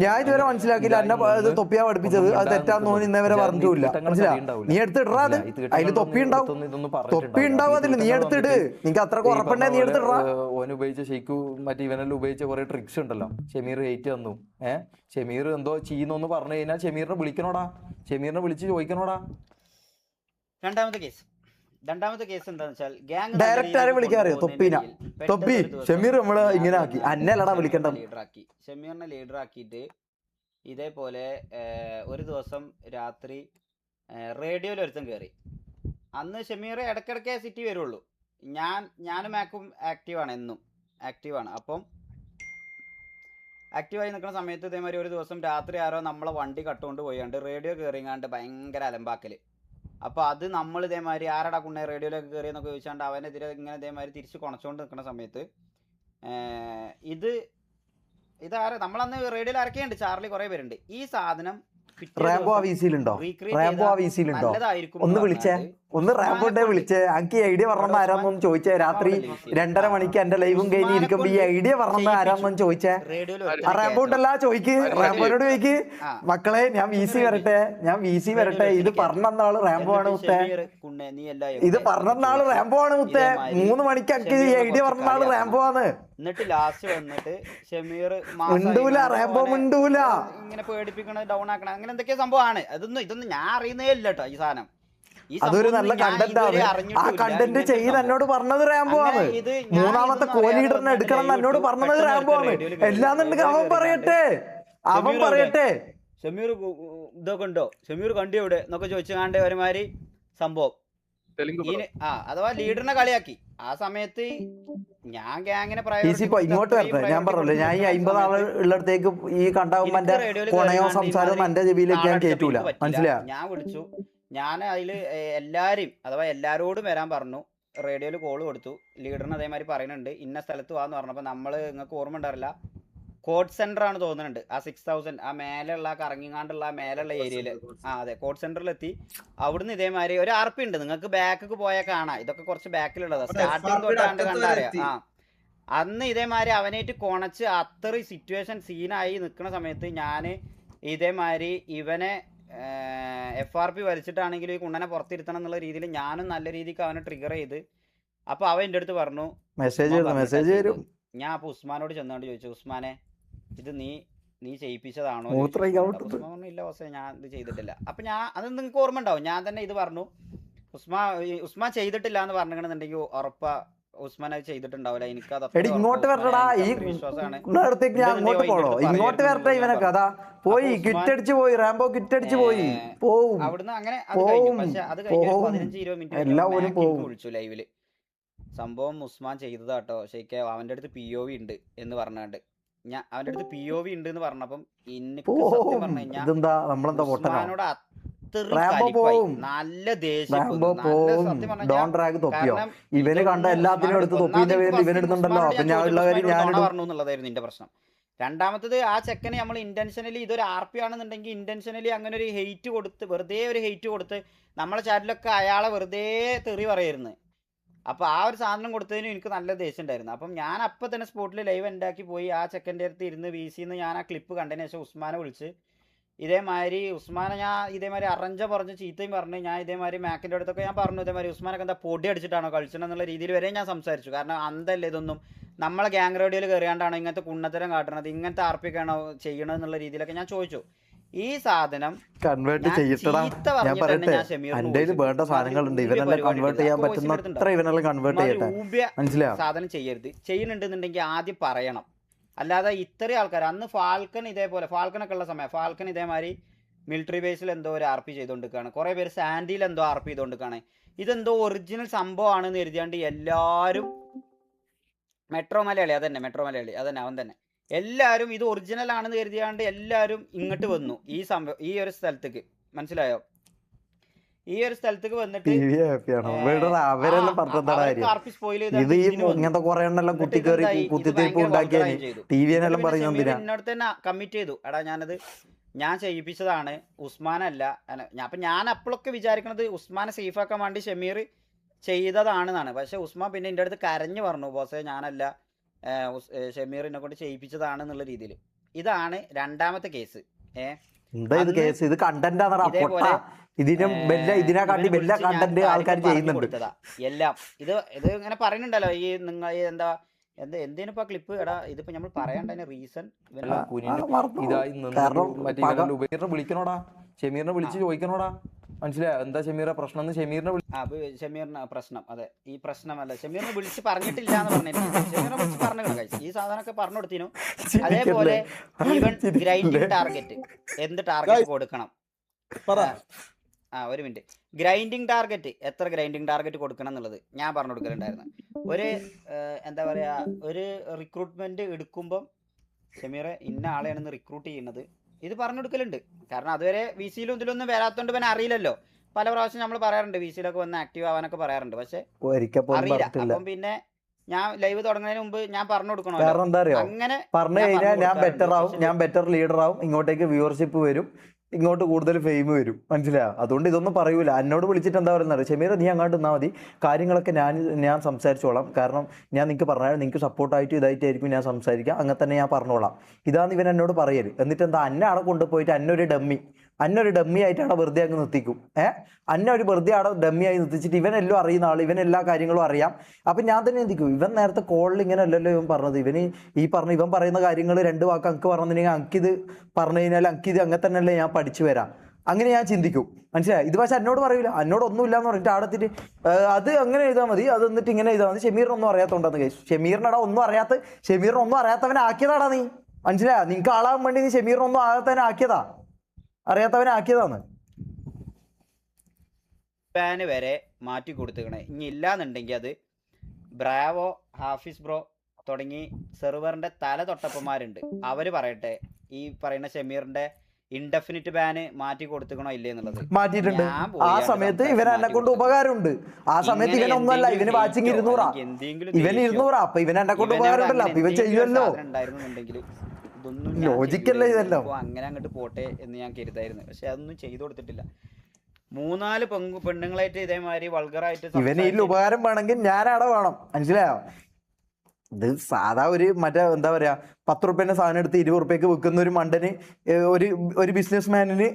ഞാൻ ഇതുവരെ മനസ്സിലാക്കിയില്ല. എന്നെ ഇത് തൊപ്പിയാ പഠിപ്പിച്ചത്, അത് തെറ്റാന്ന് തോന്നി ഇന്നേവരെ പറഞ്ഞില്ല. മനസ്സിലാവും? നീ എടുത്തിടാ, അത് അതില് തൊപ്പി ഉണ്ടാവും, തൊപ്പി ഉണ്ടാവും അതില്, നീ എടുത്തിട്. നിനക്ക് അത്ര ഉറപ്പുണ്ടെ നീ എടുത്തിടാ. ഓൻ ഉപയോഗിച്ച ഷെയ്ക്കു മറ്റേ ഇവനെല്ലാം ഉപയോഗിച്ച കുറെ ട്രിക്സ് ഉണ്ടല്ലോ. ഷമീർ ഹെയ്റ്റ് തന്നു, ഷമീർ എന്തോ ചെയ്യുന്നൊന്ന് പറഞ്ഞു കഴിഞ്ഞാൽ ഷമീറിനെ വിളിക്കണോടാ, ഷമീറിനെ വിളിച്ച് ചോദിക്കണോടാ. രണ്ടാമത്തെ കേസ് എന്താന്ന് വെച്ചാൽ ഡയറക്റ്റ് ആരെ വിളിക്കാറിയോ? തൊപ്പീന, തൊപ്പി ഷമീർ നമ്മള് ഇങ്ങനെ ആക്കി, അന്നല്ലടാ വിളിക്കണ്ട. ഷമീറിനെ ലീഡർ ആക്കിയിട്ട് ഇതേപോലെ ഒരു ദിവസം രാത്രി റേഡിയോയിൽ ഒരുത്തം കയറി. അന്ന് ഷമീർ ഇടയ്ക്കിടയ്ക്കേ സിറ്റി വരുള്ളൂ. ഞാനും മാക്കും ആക്റ്റീവാണ്, എന്നും ആക്റ്റീവാണ്. അപ്പം ആക്റ്റീവായി നിൽക്കുന്ന സമയത്ത് ഇതേമാതിരി ഒരു ദിവസം രാത്രി ആരോ നമ്മളെ വണ്ടി കട്ടുകൊണ്ട് പോയാണ്ട് റേഡിയോ കയറിങ്ങാണ്ട് ഭയങ്കര അലമ്പാക്കല്. അപ്പോൾ അത് നമ്മൾ ഇതേമാതിരി ആരടാ കുണ്ണെ റേഡിയോയിലേക്ക് കയറിയെന്നൊക്കെ ചോദിച്ചാണ്ട് അവനെതിരെ ഇങ്ങനെ ഇതേമാതിരി തിരിച്ച് കുണച്ചുകൊണ്ട് നിൽക്കുന്ന സമയത്ത് ഇതാരാ നമ്മളന്ന് റേഡിയോയിൽ ആരൊക്കെയുണ്ട്, ചാർലി കുറേ പേരുണ്ട്. ഈ സാധനം റാംബോ ആവീസിലുണ്ടോ? റാംബോ ആവീസിലുണ്ടോ? ഒന്ന് വിളിച്ചേ, ഒന്ന് റാംബോന്റെ വിളിച്ചേ. എനിക്ക് ഐഡിയ പറഞ്ഞ ആരാന്നൊന്ന് ചോദിച്ചേ. രാത്രി 2:30 മണിക്ക് എന്റെ ലൈവും കഴിഞ്ഞ് ഇരിക്കുമ്പോ ഈ ഐഡിയ പറഞ്ഞ ആരാന്നൊന്ന് ചോദിച്ചേ. ആ റാംബോ ഉണ്ടല്ല, ചോദിക്ക്, റാംബോനോട് ചോദിക്ക്. മക്കളെ ഞാൻ VC വരട്ടെ, ഇത് പറഞ്ഞാള് റാംബോ ആണ് മുത്തേ, ഇത് പറഞ്ഞാള് റാംബോ ആണ് മുത്തേ. 3 മണിക്ക് എനിക്ക് ഈ ഐഡിയ പറഞ്ഞാള് റാംബോ ആണ്. എന്നിട്ട് ലാസ്റ്റ് വന്നിട്ട് ഷമീർ മിണ്ടൂല, റാംബോ മിണ്ടൂല, ഇങ്ങനെ പേടിപ്പിക്കണ ഡൗൺ ആക്കണ അങ്ങനെ എന്തൊക്കെയോ സംഭവമാണ്. ഇതൊന്നും ഞാൻ അറിയുന്നേ ഇല്ല കേട്ടോ. ഈ സാധനം അതൊരു നല്ല കണ്ടന്റ് ആണ്. ആ കണ്ടന്റ് ചെയ്ത് എന്നോട് പറഞ്ഞത് റാംബോ ആണ്. 3ാമത്തെ കോലീഡറിനെ എടുക്കണം എന്ന് എന്നോട് പറഞ്ഞത് റാംബോ ആണ്. എല്ലാന്നുണ്ടെങ്കിൽ അവൻ പറയട്ടെ. ഷമീർ ഇതൊക്കെ ഉണ്ടോ, ഷമീർ കണ്ടു എവിടെ എന്നൊക്കെ ചോദിച്ചാണ്ട് ഒരുമാതിരി സംഭവം. അഥവാ ലീഡറിനെ കളിയാക്കി. ആ സമയത്ത് ഞാൻ ഗ്യാങ്ങിനെ ഇങ്ങോട്ട് വരട്ടെ. ഞാൻ പറഞ്ഞല്ലോ, ഞാൻ ഈ 50 ആള് ഉള്ളിടത്തേക്ക് ഈ കണ്ടാവുമ്പോ എന്റെ കൊണയോ സംസാരവും എന്റെ ചെവിയിലേക്ക് ഞാൻ കേറ്റൂല, മനസ്സിലായോ? ഞാൻ വിളിച്ചു, ഞാൻ അതില് എല്ലാരോടും വരാൻ പറഞ്ഞു. റേഡിയോയിൽ കോള് കൊടുത്തു. ലീഡറിന് അതേമാതിരി പറയുന്നുണ്ട് ഇന്ന സ്ഥലത്ത് വാന്ന് പറഞ്ഞപ്പോൾ നമ്മള് നിങ്ങൾക്ക് ഓർമ്മ ഉണ്ടാവില്ല, കോഡ് സെന്റർ ആണ് തോന്നുന്നുണ്ട്. ആ 6000 ആ മേലുള്ള കറങ്ങിങ്ങാണ്ടുള്ള മേലുള്ള ഏരിയയില്, അതെ കോഡ് സെന്ററിലെത്തി. അവിടുന്ന് ഇതേമാതിരി ഒരു RP ഉണ്ട്, നിങ്ങൾക്ക് ബാക്കൊക്കെ പോയാൽ കാണാം. ഇതൊക്കെ കുറച്ച് ബാക്കിലുള്ളതാ, സ്റ്റാർട്ടിങ് തൊട്ടാണ്ട് കണ്ടറിയാം. അന്ന് ഇതേമാതിരി അവനായിട്ട് കൊണച്ച് അത്രയും സിറ്റുവേഷൻ സീനായി നിൽക്കുന്ന സമയത്ത് ഞാൻ ഇതേമാതിരി ഇവനെ FRP വലിച്ചിട്ടാണെങ്കിൽ ഈ കുണ്ണനെ പുറത്തിരുത്തണം എന്നുള്ള രീതിയിൽ ഞാനും നല്ല രീതിക്ക് അവനെ ട്രിഗർ ചെയ്ത്. അപ്പൊ അവൻ എൻ്റെ അടുത്ത് പറഞ്ഞു മെസ്സേജ്. ഞാൻ അപ്പൊ ഉസ്മാനോട് ചെന്നുകൊണ്ട് ചോദിച്ചു, ഉസ്മാനെ ഇത് നീ ചെയ്യിപ്പിച്ചതാണോ? ഇല്ല ഹോസേ, ഞാൻ ഇത് ചെയ്തിട്ടില്ല. അപ്പൊ അത് നിങ്ങൾക്ക് ഓർമ്മ ഉണ്ടാവും, ഞാൻ തന്നെ ഇത് പറഞ്ഞു. ഉസ്മാൻ ചെയ്തിട്ടില്ല എന്ന് പറഞ്ഞിട്ടുണ്ടെങ്കിൽ ഉറപ്പാ ഉസ്മാൻ അത് ചെയ്തിട്ടുണ്ടാവില്ല. എനിക്കത് ഇങ്ങോട്ട് വരട്ടാ, ഈ ഇടത്തേക്ക് ഞാൻ അങ്ങോട്ട് പോണോ? ഇങ്ങോട്ട് വരട്ടെ. ഇവനെ കഥ പോയി കിറ്റടിച്ച് പോയി, റാംബോ കിറ്റടിച്ച് പോയി പോവും. അവിടുന്ന് അങ്ങനെ അത് കഴിഞ്ഞു. പക്ഷെ അത് കഴിഞ്ഞ 15-20 മിനിറ്റ് വിളിച്ചു ലൈവില്. സംഭവം ഉസ്മാൻ ചെയ്തതാട്ടോ ഷെയ്ക്ക്, അവന്റെ അടുത്ത് POV ഉണ്ട് എന്ന് പറഞ്ഞാണ്ട്. ഞാൻ അവന്റെ അടുത്ത് POV ഉണ്ട് എന്ന് പറഞ്ഞപ്പം എനിക്ക് സത്യം പറഞ്ഞു കഴിഞ്ഞാൽ ഉസ്മാനോട് നല്ല ദേഷ്യം. ഇവന് കണ്ട എല്ലാത്തിനും എടുത്ത് തൊപ്പിന്റെ പേരിൽ ഇവനെടുത്തുണ്ടല്ലോ, പിന്നെ പറഞ്ഞു എന്നുള്ളതായിരുന്നു എന്റെ പ്രശ്നം. രണ്ടാമത്തത്, ആ ചെക്കന് നമ്മൾ ഇന്റൻഷനലി ഇതൊരു RP ആണെന്നുണ്ടെങ്കിൽ ഇന്റൻഷനലി അങ്ങനെ ഒരു ഹെയ്റ്റ് കൊടുത്ത്, വെറുതെ ഒരു ഹെയ്റ്റ് കൊടുത്ത് നമ്മളെ ചാറ്റിലൊക്കെ അയാളെ വെറുതെ തെറി പറയായിരുന്നു. അപ്പോൾ ആ ഒരു സാധനം കൊടുത്തതിനും എനിക്ക് നല്ല ദേഷ്യം ഉണ്ടായിരുന്നു. അപ്പം ഞാൻ അപ്പം തന്നെ സ്പോട്ടിൽ ലൈവ് ഉണ്ടാക്കി പോയി ആ ചെക്കൻ്റെ അടുത്ത് ഇരുന്ന് VC-ന്ന് ഞാൻ ആ ക്ലിപ്പ് കണ്ടതിന് ശേഷം ഉസ്മാനെ വിളിച്ച് ഇതേമാതിരി ഉസ്മാനെ ഞാൻ ഇതേമാതിരി പറഞ്ഞ് ചീത്തയും പറഞ്ഞ് ഞാൻ ഇതേമാതിരി മാക്കിൻ്റെ അടുത്തൊക്കെ ഞാൻ പറഞ്ഞു ഇതേമാതിരി ഉസ്മാനൊക്കെ എന്താ പൊടി അടിച്ചിട്ടാണോ കളിച്ചതെന്നുള്ള രീതിയിൽ വരെ ഞാൻ സംസാരിച്ചു. കാരണം അന്തല്ലേ ഇതൊന്നും നമ്മളെ ഗ്യാങ് റേഡിയോയിൽ കയറിയാണ്ടാണോ ഇങ്ങനത്തെ കുണ്ണത്തരം കാട്ടണത്, ഇങ്ങനത്തെ ആർപ്പിക്കാണോ ചെയ്യണമെന്നുള്ള രീതിയിലൊക്കെ ഞാൻ ചോദിച്ചു. ഈ സാധനം കൺവേർട്ട് ഞാൻ ചെയ്യട്ടടാ. ചീത്ത ഞാൻ പറഞ്ഞിട്ട് തന്നെ പറയട്ടെ, ഞാൻ ഷമീറിന് എന്റെ കയ്യിൽ വേണ്ട സാധനങ്ങളുണ്ട്. ഇവനെല്ലാം കൺവേർട്ട് ചെയ്യാൻ പറ്റുന്ന അത്ര ഇവനെല്ലാം കൺവേർട്ട് ചെയ്യട്ടെ. മനസ്സിലായോ? സാധനം ചെയ്യരുത്. ചെയ്യുന്നുണ്ടെന്നുണ്ടെങ്കിൽ ആദ്യം പറയണം. അല്ലാതെ ഇത്രയും ആൾക്കാർ അന്ന് ഫാൽക്കനൊക്കെ ഉള്ള സമയം ഫാൽക്കൻ ഇതേമാതിരി മിലിറ്ററി ബേസിൽ എന്തോ ഒരു RP ചെയ്തുകൊണ്ടിരിക്കുകയാണ്. കുറേ പേര് സാൻഡിയിൽ എന്തോ RP ചെയ്തുകൊണ്ടിരിക്കുകയാണ്. ഇതെന്തോ ഒറിജിനൽ സംഭവമാണെന്ന് എഴുതിയാണ്ട് എല്ലാവരും മെട്രോ മലയാളി അതന്നെ അവൻ തന്നെ എല്ലാവരും ഇത് ഒറിജിനൽ ആണെന്ന് കരുതിയാണ്ട് എല്ലാവരും ഇങ്ങോട്ട് വന്നു ഈ ഒരു സ്ഥലത്തേക്ക്. മനസ്സിലായോ? ഈ ഒരു സ്ഥലത്തേക്ക് വന്നിട്ട് അവരെല്ലാം പറഞ്ഞെന്താ കാര്യം? ഇത് ഈ ഇങ്ങനത്തെ കുറെ എണ്ണെല്ലാം കുത്തിത്തിരിപ്പ് ഉണ്ടാക്കിയാൽ TVനെല്ലാം പറയുന്നത് എന്തിനാ? എന്നോട് തന്നെ കമ്മിറ്റ് ചെയ്തു, എടാ ഞാൻ ചെയ്യിപ്പിച്ചതാണ്, ഉസ്മാനല്ല. അപ്പം ഞാൻ അപ്പോഴൊക്കെ വിചാരിക്കണത് ഉസ്മാനെ സേഫാക്കാൻ വേണ്ടി ഷമീർ ചെയ്തതാണെന്നാണ്. പക്ഷെ ഉസ്മാൻ പിന്നെ എൻ്റെ അടുത്ത് കരഞ്ഞു പറഞ്ഞു, ബോസേ ഞാനല്ല, ഷമീർ എന്നെ കൊണ്ട് ചെയ്യിപ്പിച്ചതാണെന്നുള്ള രീതിയിൽ. ഇതാണ് രണ്ടാമത്തെ കേസ്. എന്താ ഇത് കേസ്? ഇത് കണ്ടന്റ് ഇതിനെക്കാട്ടി വലിയ കണ്ടന്റ് ആൾക്കാർ ചെയ്യുന്നുണ്ട് എല്ലാം. ഇത് ഇങ്ങനെ പറയുന്നുണ്ടല്ലോ ഈ നിങ്ങൾ എന്തേനിപ്പോ ക്ലിപ്പ് എടാ ഇതിപ്പോ നമ്മൾ പറയണ്ടതിന് റീസൺ വിളിക്കണോടാ, ഷമീറിനെ വിളിച്ച് ചോദിക്കണോടാ. മനസ്സിലായോ എന്താ ഷമീറെ പ്രശ്നം? ഷമീറിന് പ്രശ്നം, അതെ ഈ പ്രശ്നമല്ല, ഷമീറിനെ വിളിച്ച് പറഞ്ഞിട്ടില്ല എന്ന് പറഞ്ഞിട്ട് ഷമീറിനെ വിളിച്ച് പറഞ്ഞു ഈ സാധനമൊക്കെ പറഞ്ഞു കൊടുത്തിനു. അതേപോലെ ഈവൻ ഗ്രൈൻഡിങ് ടാർഗറ്റ്, എന്ത് ടാർഗറ്റ് കൊടുക്കണം, ഒരു മിനിറ്റ്, ഗ്രൈൻഡിങ് ടാർഗറ്റ് എത്ര ഗ്രൈൻഡിങ് ടാർഗറ്റ് കൊടുക്കണം എന്നുള്ളത് ഞാൻ പറഞ്ഞു കൊടുക്കലുണ്ടായിരുന്നു. ഒരു എന്താ പറയാ, ഒരു റിക്രൂട്ട്മെന്റ് എടുക്കുമ്പം ഷമീറെ ഇന്ന ആളെയാണെന്ന് റിക്രൂട്ട് ചെയ്യുന്നത് ഇത് പറഞ്ഞു കൊടുക്കലുണ്ട്. കാരണം അതുവരെ VC-യിലും ഇതിലൊന്നും വരാത്തോണ്ട് പിന്നെ അറിയില്ലല്ലോ. പല പ്രാവശ്യം നമ്മൾ പറയാറുണ്ട് VC-യിലൊക്കെ വന്ന് ആക്റ്റീവ് ആവാനൊക്കെ പറയാറുണ്ട്, പക്ഷെ അറിയില്ല. അപ്പം പിന്നെ ഞാൻ ലൈവ് തുടങ്ങുന്നതിന് മുമ്പ് ഞാൻ പറഞ്ഞു കൊടുക്കണോ? കാരണം എന്താ അറിയോ, പറഞ്ഞു കഴിഞ്ഞാൽ ഞാൻ ബെറ്റർ ലീഡർ ആവും, ഇങ്ങോട്ടേക്ക് വ്യൂവർഷിപ്പ് വരും, ഇങ്ങോട്ട് കൂടുതൽ ഫെയിം വരും. മനസ്സിലായോ? അതുകൊണ്ട് ഇതൊന്നും പറയൂല. എന്നോട് വിളിച്ചിട്ട് എന്താ പറയുന്നത്, ഷമീർ നീ അങ്ങോട്ട് നിന്നാൽ മതി, കാര്യങ്ങളൊക്കെ ഞാൻ സംസാരിച്ചോളാം, കാരണം ഞാൻ നിങ്ങൾക്ക് പറഞ്ഞാൽ നിങ്ങൾക്ക് സപ്പോർട്ടായിട്ട് ഇതായിട്ടായിരിക്കും ഞാൻ സംസാരിക്കാം, അങ്ങനെ തന്നെ ഞാൻ പറഞ്ഞോളാം. ഇതാണ് ഇവൻ എന്നോട് പറയല്. എന്നിട്ട് എന്താ അന്നെ അവിടെ കൊണ്ടുപോയിട്ട് അന്നൊരു ഡമ്മി ആയിട്ടാണ് വെറുതെ അങ്ങ് നിർത്തിക്കും. അന്നെ ഒരു വെറുതെ അവിടെ ഡമ്മി ആയി നിർത്തിച്ചിട്ട് ഇവനെല്ലാം അറിയുന്ന ആൾ, ഇവൻ എല്ലാ കാര്യങ്ങളും അറിയാം. അപ്പം ഞാൻ തന്നെ എന്തിക്കും, ഇവൻ നേരത്തെ കോളിൽ ഇങ്ങനെ അല്ലല്ലോ ഇവൻ പറഞ്ഞത്, ഇവൻ പറയുന്ന കാര്യങ്ങൾ 2 വാക്ക് അങ്ക് പറഞ്ഞിട്ടുണ്ടെങ്കിൽ അങ്കിത് പറഞ്ഞു കഴിഞ്ഞാൽ അങ്കിത് അങ്ങനെ തന്നെയല്ലേ ഞാൻ പഠിച്ചു വരാം, അങ്ങനെ ഞാൻ ചിന്തിക്കും. മനസ്സിലായി? ഇത് പക്ഷെ എന്നോട് പറയൂല, എന്നോടൊന്നുമില്ല എന്ന് പറഞ്ഞിട്ട് അവിടെ എത്തിയിട്ട് അത് അങ്ങനെ എഴുതാൽ മതി, അത് എന്നിട്ട് ഇങ്ങനെ എഴുതാൽ മതി. ഷമീറിനൊന്നും അറിയാത്തോണ്ടെന്ന് കഴിച്ചു. ഷമീറിനടാ ഷമീറിനൊന്നും അറിയാത്തവനെ ആക്കിയതാടാ നീ. മനസ്സിലായ? നിങ്ങൾക്ക് ആളാകാൻ വേണ്ടി നീ ഷമീറിനൊന്നും ആകാത്തവനെ ആക്കിയതാ, അറിയാത്തവനെ ആക്കിയതാണ്. പാന് വരെ മാറ്റി കൊടുത്തേക്കണേ. ഇനി ഇല്ലാന്നുണ്ടെങ്കിൽ അത് ബ്രാവോ, ഹാഫിസ് ബ്രോ തുടങ്ങി സെർവറിന്റെ തല തൊട്ടപ്പന്മാരുണ്ട്, അവര് പറയട്ടെ ഈ പറയുന്ന ഷമീറിന്റെ ഇൻഡെഫിനിറ്റ് ബാന് മാറ്റി കൊടുക്കണോ ഇല്ലേ എന്നുള്ളത്. മാറ്റിയിട്ടുണ്ട്. ആ സമയത്ത് ഇവൻ എന്നെ കൊണ്ട് ഉപകാരമുണ്ട്. ആ സമയത്ത് ഇവനൊന്നല്ല, ഇവന് വാച്ചിങ് 200 ഇവന് 200 അപ്പൊ ഇവൻ എന്നെ കൊണ്ട് ഉപകാരമുണ്ടല്ലോ, അപ്പൊ ഇവൻ ചെയ്യുമല്ലോ. ഉണ്ടായിരുന്നുണ്ടെങ്കിൽ ഇതൊന്നും ലോജിക്കല്ലേ ഇതല്ലോ. അങ്ങനെ അങ്ങോട്ട് പോട്ടെ എന്ന് ഞാൻ കരുതായിരുന്നു, പക്ഷെ അതൊന്നും ചെയ്തു കൊടുത്തിട്ടില്ല. 3-4 പെണ്ണുങ്ങളായിട്ട് ഇതേമാതിരി വൾഗറായിട്ട് ഇവന് ഈ ഉപകാരം വേണമെങ്കിൽ ഞാനവിടെ വേണം. മനസ്സിലായോ? ഇത് സാധാ ഒരു എന്താ പറയാ, 10 റുപ്യന്റെ സാധനം എടുത്ത് 20 റുപ്യക്ക് വിൽക്കുന്ന ഒരു മണ്ടന്, ഒരു ബിസിനസ് മാനിന്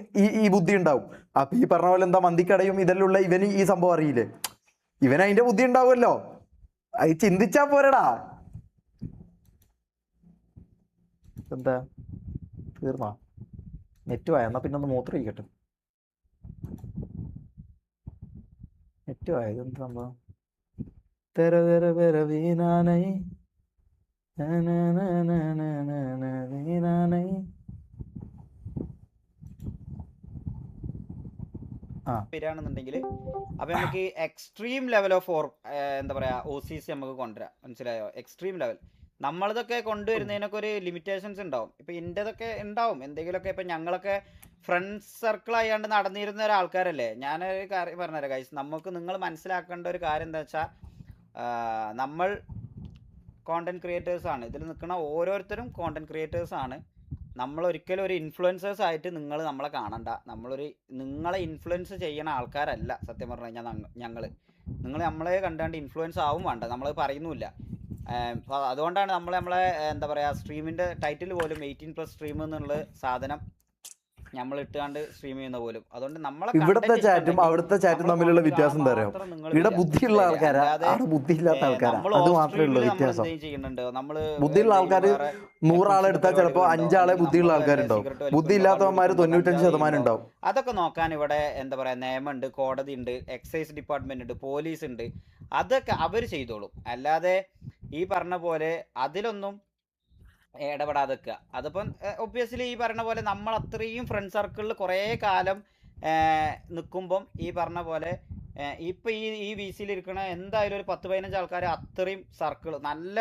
ഈ ബുദ്ധി ഉണ്ടാവും. അപ്പൊ ഈ പറഞ്ഞ പോലെ എന്താ മന്തിക്കടയും ഇതെല്ലാം ഉള്ള ഇവന് ഈ സംഭവം അറിയില്ലേ? ഇവന് അതിന്റെ ബുദ്ധി ഉണ്ടാവുമല്ലോ, അത് ചിന്തിച്ചാ പോരടാ. എന്താ തീർന്നാ? നെറ്റ് വായ, എന്നാ പിന്നെ ഒന്ന് മൂത്രം ഇരിക്കട്ടെ. നെറ്റ് വായ, ഇതെന്താ സംഭവം? തെര തെര തെര വീണാനൈ വരികയാണെന്നുണ്ടെങ്കിൽ അപ്പൊ നമുക്ക് എക്സ്ട്രീം ലെവൽ ഓഫ് എന്താ പറയാ OCC നമുക്ക് കൊണ്ടുവരാം. മനസ്സിലായോ? Extreme level. നമ്മളിതൊക്കെ കൊണ്ടുവരുന്നതിനൊക്കെ ഒരു ലിമിറ്റേഷൻസ് ഉണ്ടാവും. ഇപ്പൊ ഇന്റേതൊക്കെ ഉണ്ടാവും എന്തെങ്കിലുമൊക്കെ. ഇപ്പൊ ഞങ്ങളൊക്കെ ഫ്രണ്ട്സ് സർക്കിൾ ആയാണ്ട് നടന്നിരുന്ന ഒരാൾക്കാരല്ലേ. ഞാനൊരു കാര്യം പറഞ്ഞുതരാം ഗൈസ്, നിങ്ങൾ മനസ്സിലാക്കേണ്ട ഒരു കാര്യം എന്താ വെച്ചാൽ, നമ്മൾ കോണ്ടന്റ് ക്രിയേറ്റേഴ്സ് ആണ്. ഇതിൽ നിൽക്കുന്ന ഓരോരുത്തരും കോണ്ടന്റ് ക്രിയേറ്റേഴ്സ് ആണ്. നമ്മൾ ഒരിക്കലും ഒരു ഇൻഫ്ലുവൻസേഴ്സ് ആയിട്ട് നിങ്ങൾ നമ്മളെ കാണണ്ട. നിങ്ങളെ ഇൻഫ്ലുവൻസ് ചെയ്യണ ആൾക്കാരല്ല സത്യം പറഞ്ഞു കഴിഞ്ഞാൽ ഞങ്ങൾ. നിങ്ങൾ നമ്മളെ കണ്ടാണ്ട് ഇൻഫ്ലുവൻസ് ആവും വേണ്ട, നമ്മളത് പറയുന്നുമില്ല. അപ്പോൾ അതുകൊണ്ടാണ് നമ്മളെ എന്താ പറയുക, സ്ട്രീമിൻ്റെ ടൈറ്റിൽ പോലും 18+ സ്ട്രീം എന്നുള്ള സാധനം നമ്മൾ ഇട്ടുകൊണ്ട് സ്ട്രീം ചെയ്യുന്ന പോലും. അതുകൊണ്ട് നമ്മളെ ഇവിടുത്തെ ചാറ്റും അവിടുത്തെ ചാറ്റും തമ്മിലുള്ള വ്യത്യാസം എന്താ അറിയാം? ഇവിടെ ബുദ്ധിയുള്ള ആൾക്കാരാ, അവിടെ ബുദ്ധിയില്ലാത്ത ആൾക്കാരാ, അത് മാത്രമേ ഉള്ളൂ വ്യത്യാസം. ബുദ്ധിയുള്ള ആൾക്കാർ 100 ആളെ എടുത്താൽ ചിലപ്പോൾ 5 ആളെ ബുദ്ധിയുള്ള ആൾക്കാരുണ്ടാവും, ബുദ്ധി ഇല്ലാത്തവന്മാർ 95% ഉണ്ടാവും. അതൊക്കെ നോക്കാൻ ഇവിടെ എന്താ പറയാ, നിയമമുണ്ട്, കോടതി ഉണ്ട്, എക്സൈസ് ഡിപ്പാർട്ട്മെന്റ് ഉണ്ട്, പോലീസ് ഉണ്ട്. അതൊക്കെ അവർ ചെയ്തോളും. അല്ലാതെ ഈ പറഞ്ഞ പോലെ അതിലൊന്നും ഇടപെടാതെ വെക്കുക. അതിപ്പം ഒബ്വിയസ്ലി ഈ പറഞ്ഞ പോലെ നമ്മൾ അത്രയും ഫ്രണ്ട് സർക്കിളിൽ കുറേ കാലം നിൽക്കുമ്പം ഈ പറഞ്ഞ പോലെ ഇപ്പം ഈ വി സിയിൽ ഇരിക്കണ എന്തായാലും ഒരു 10-15 ആൾക്കാർ അത്രയും സർക്കിൾ നല്ല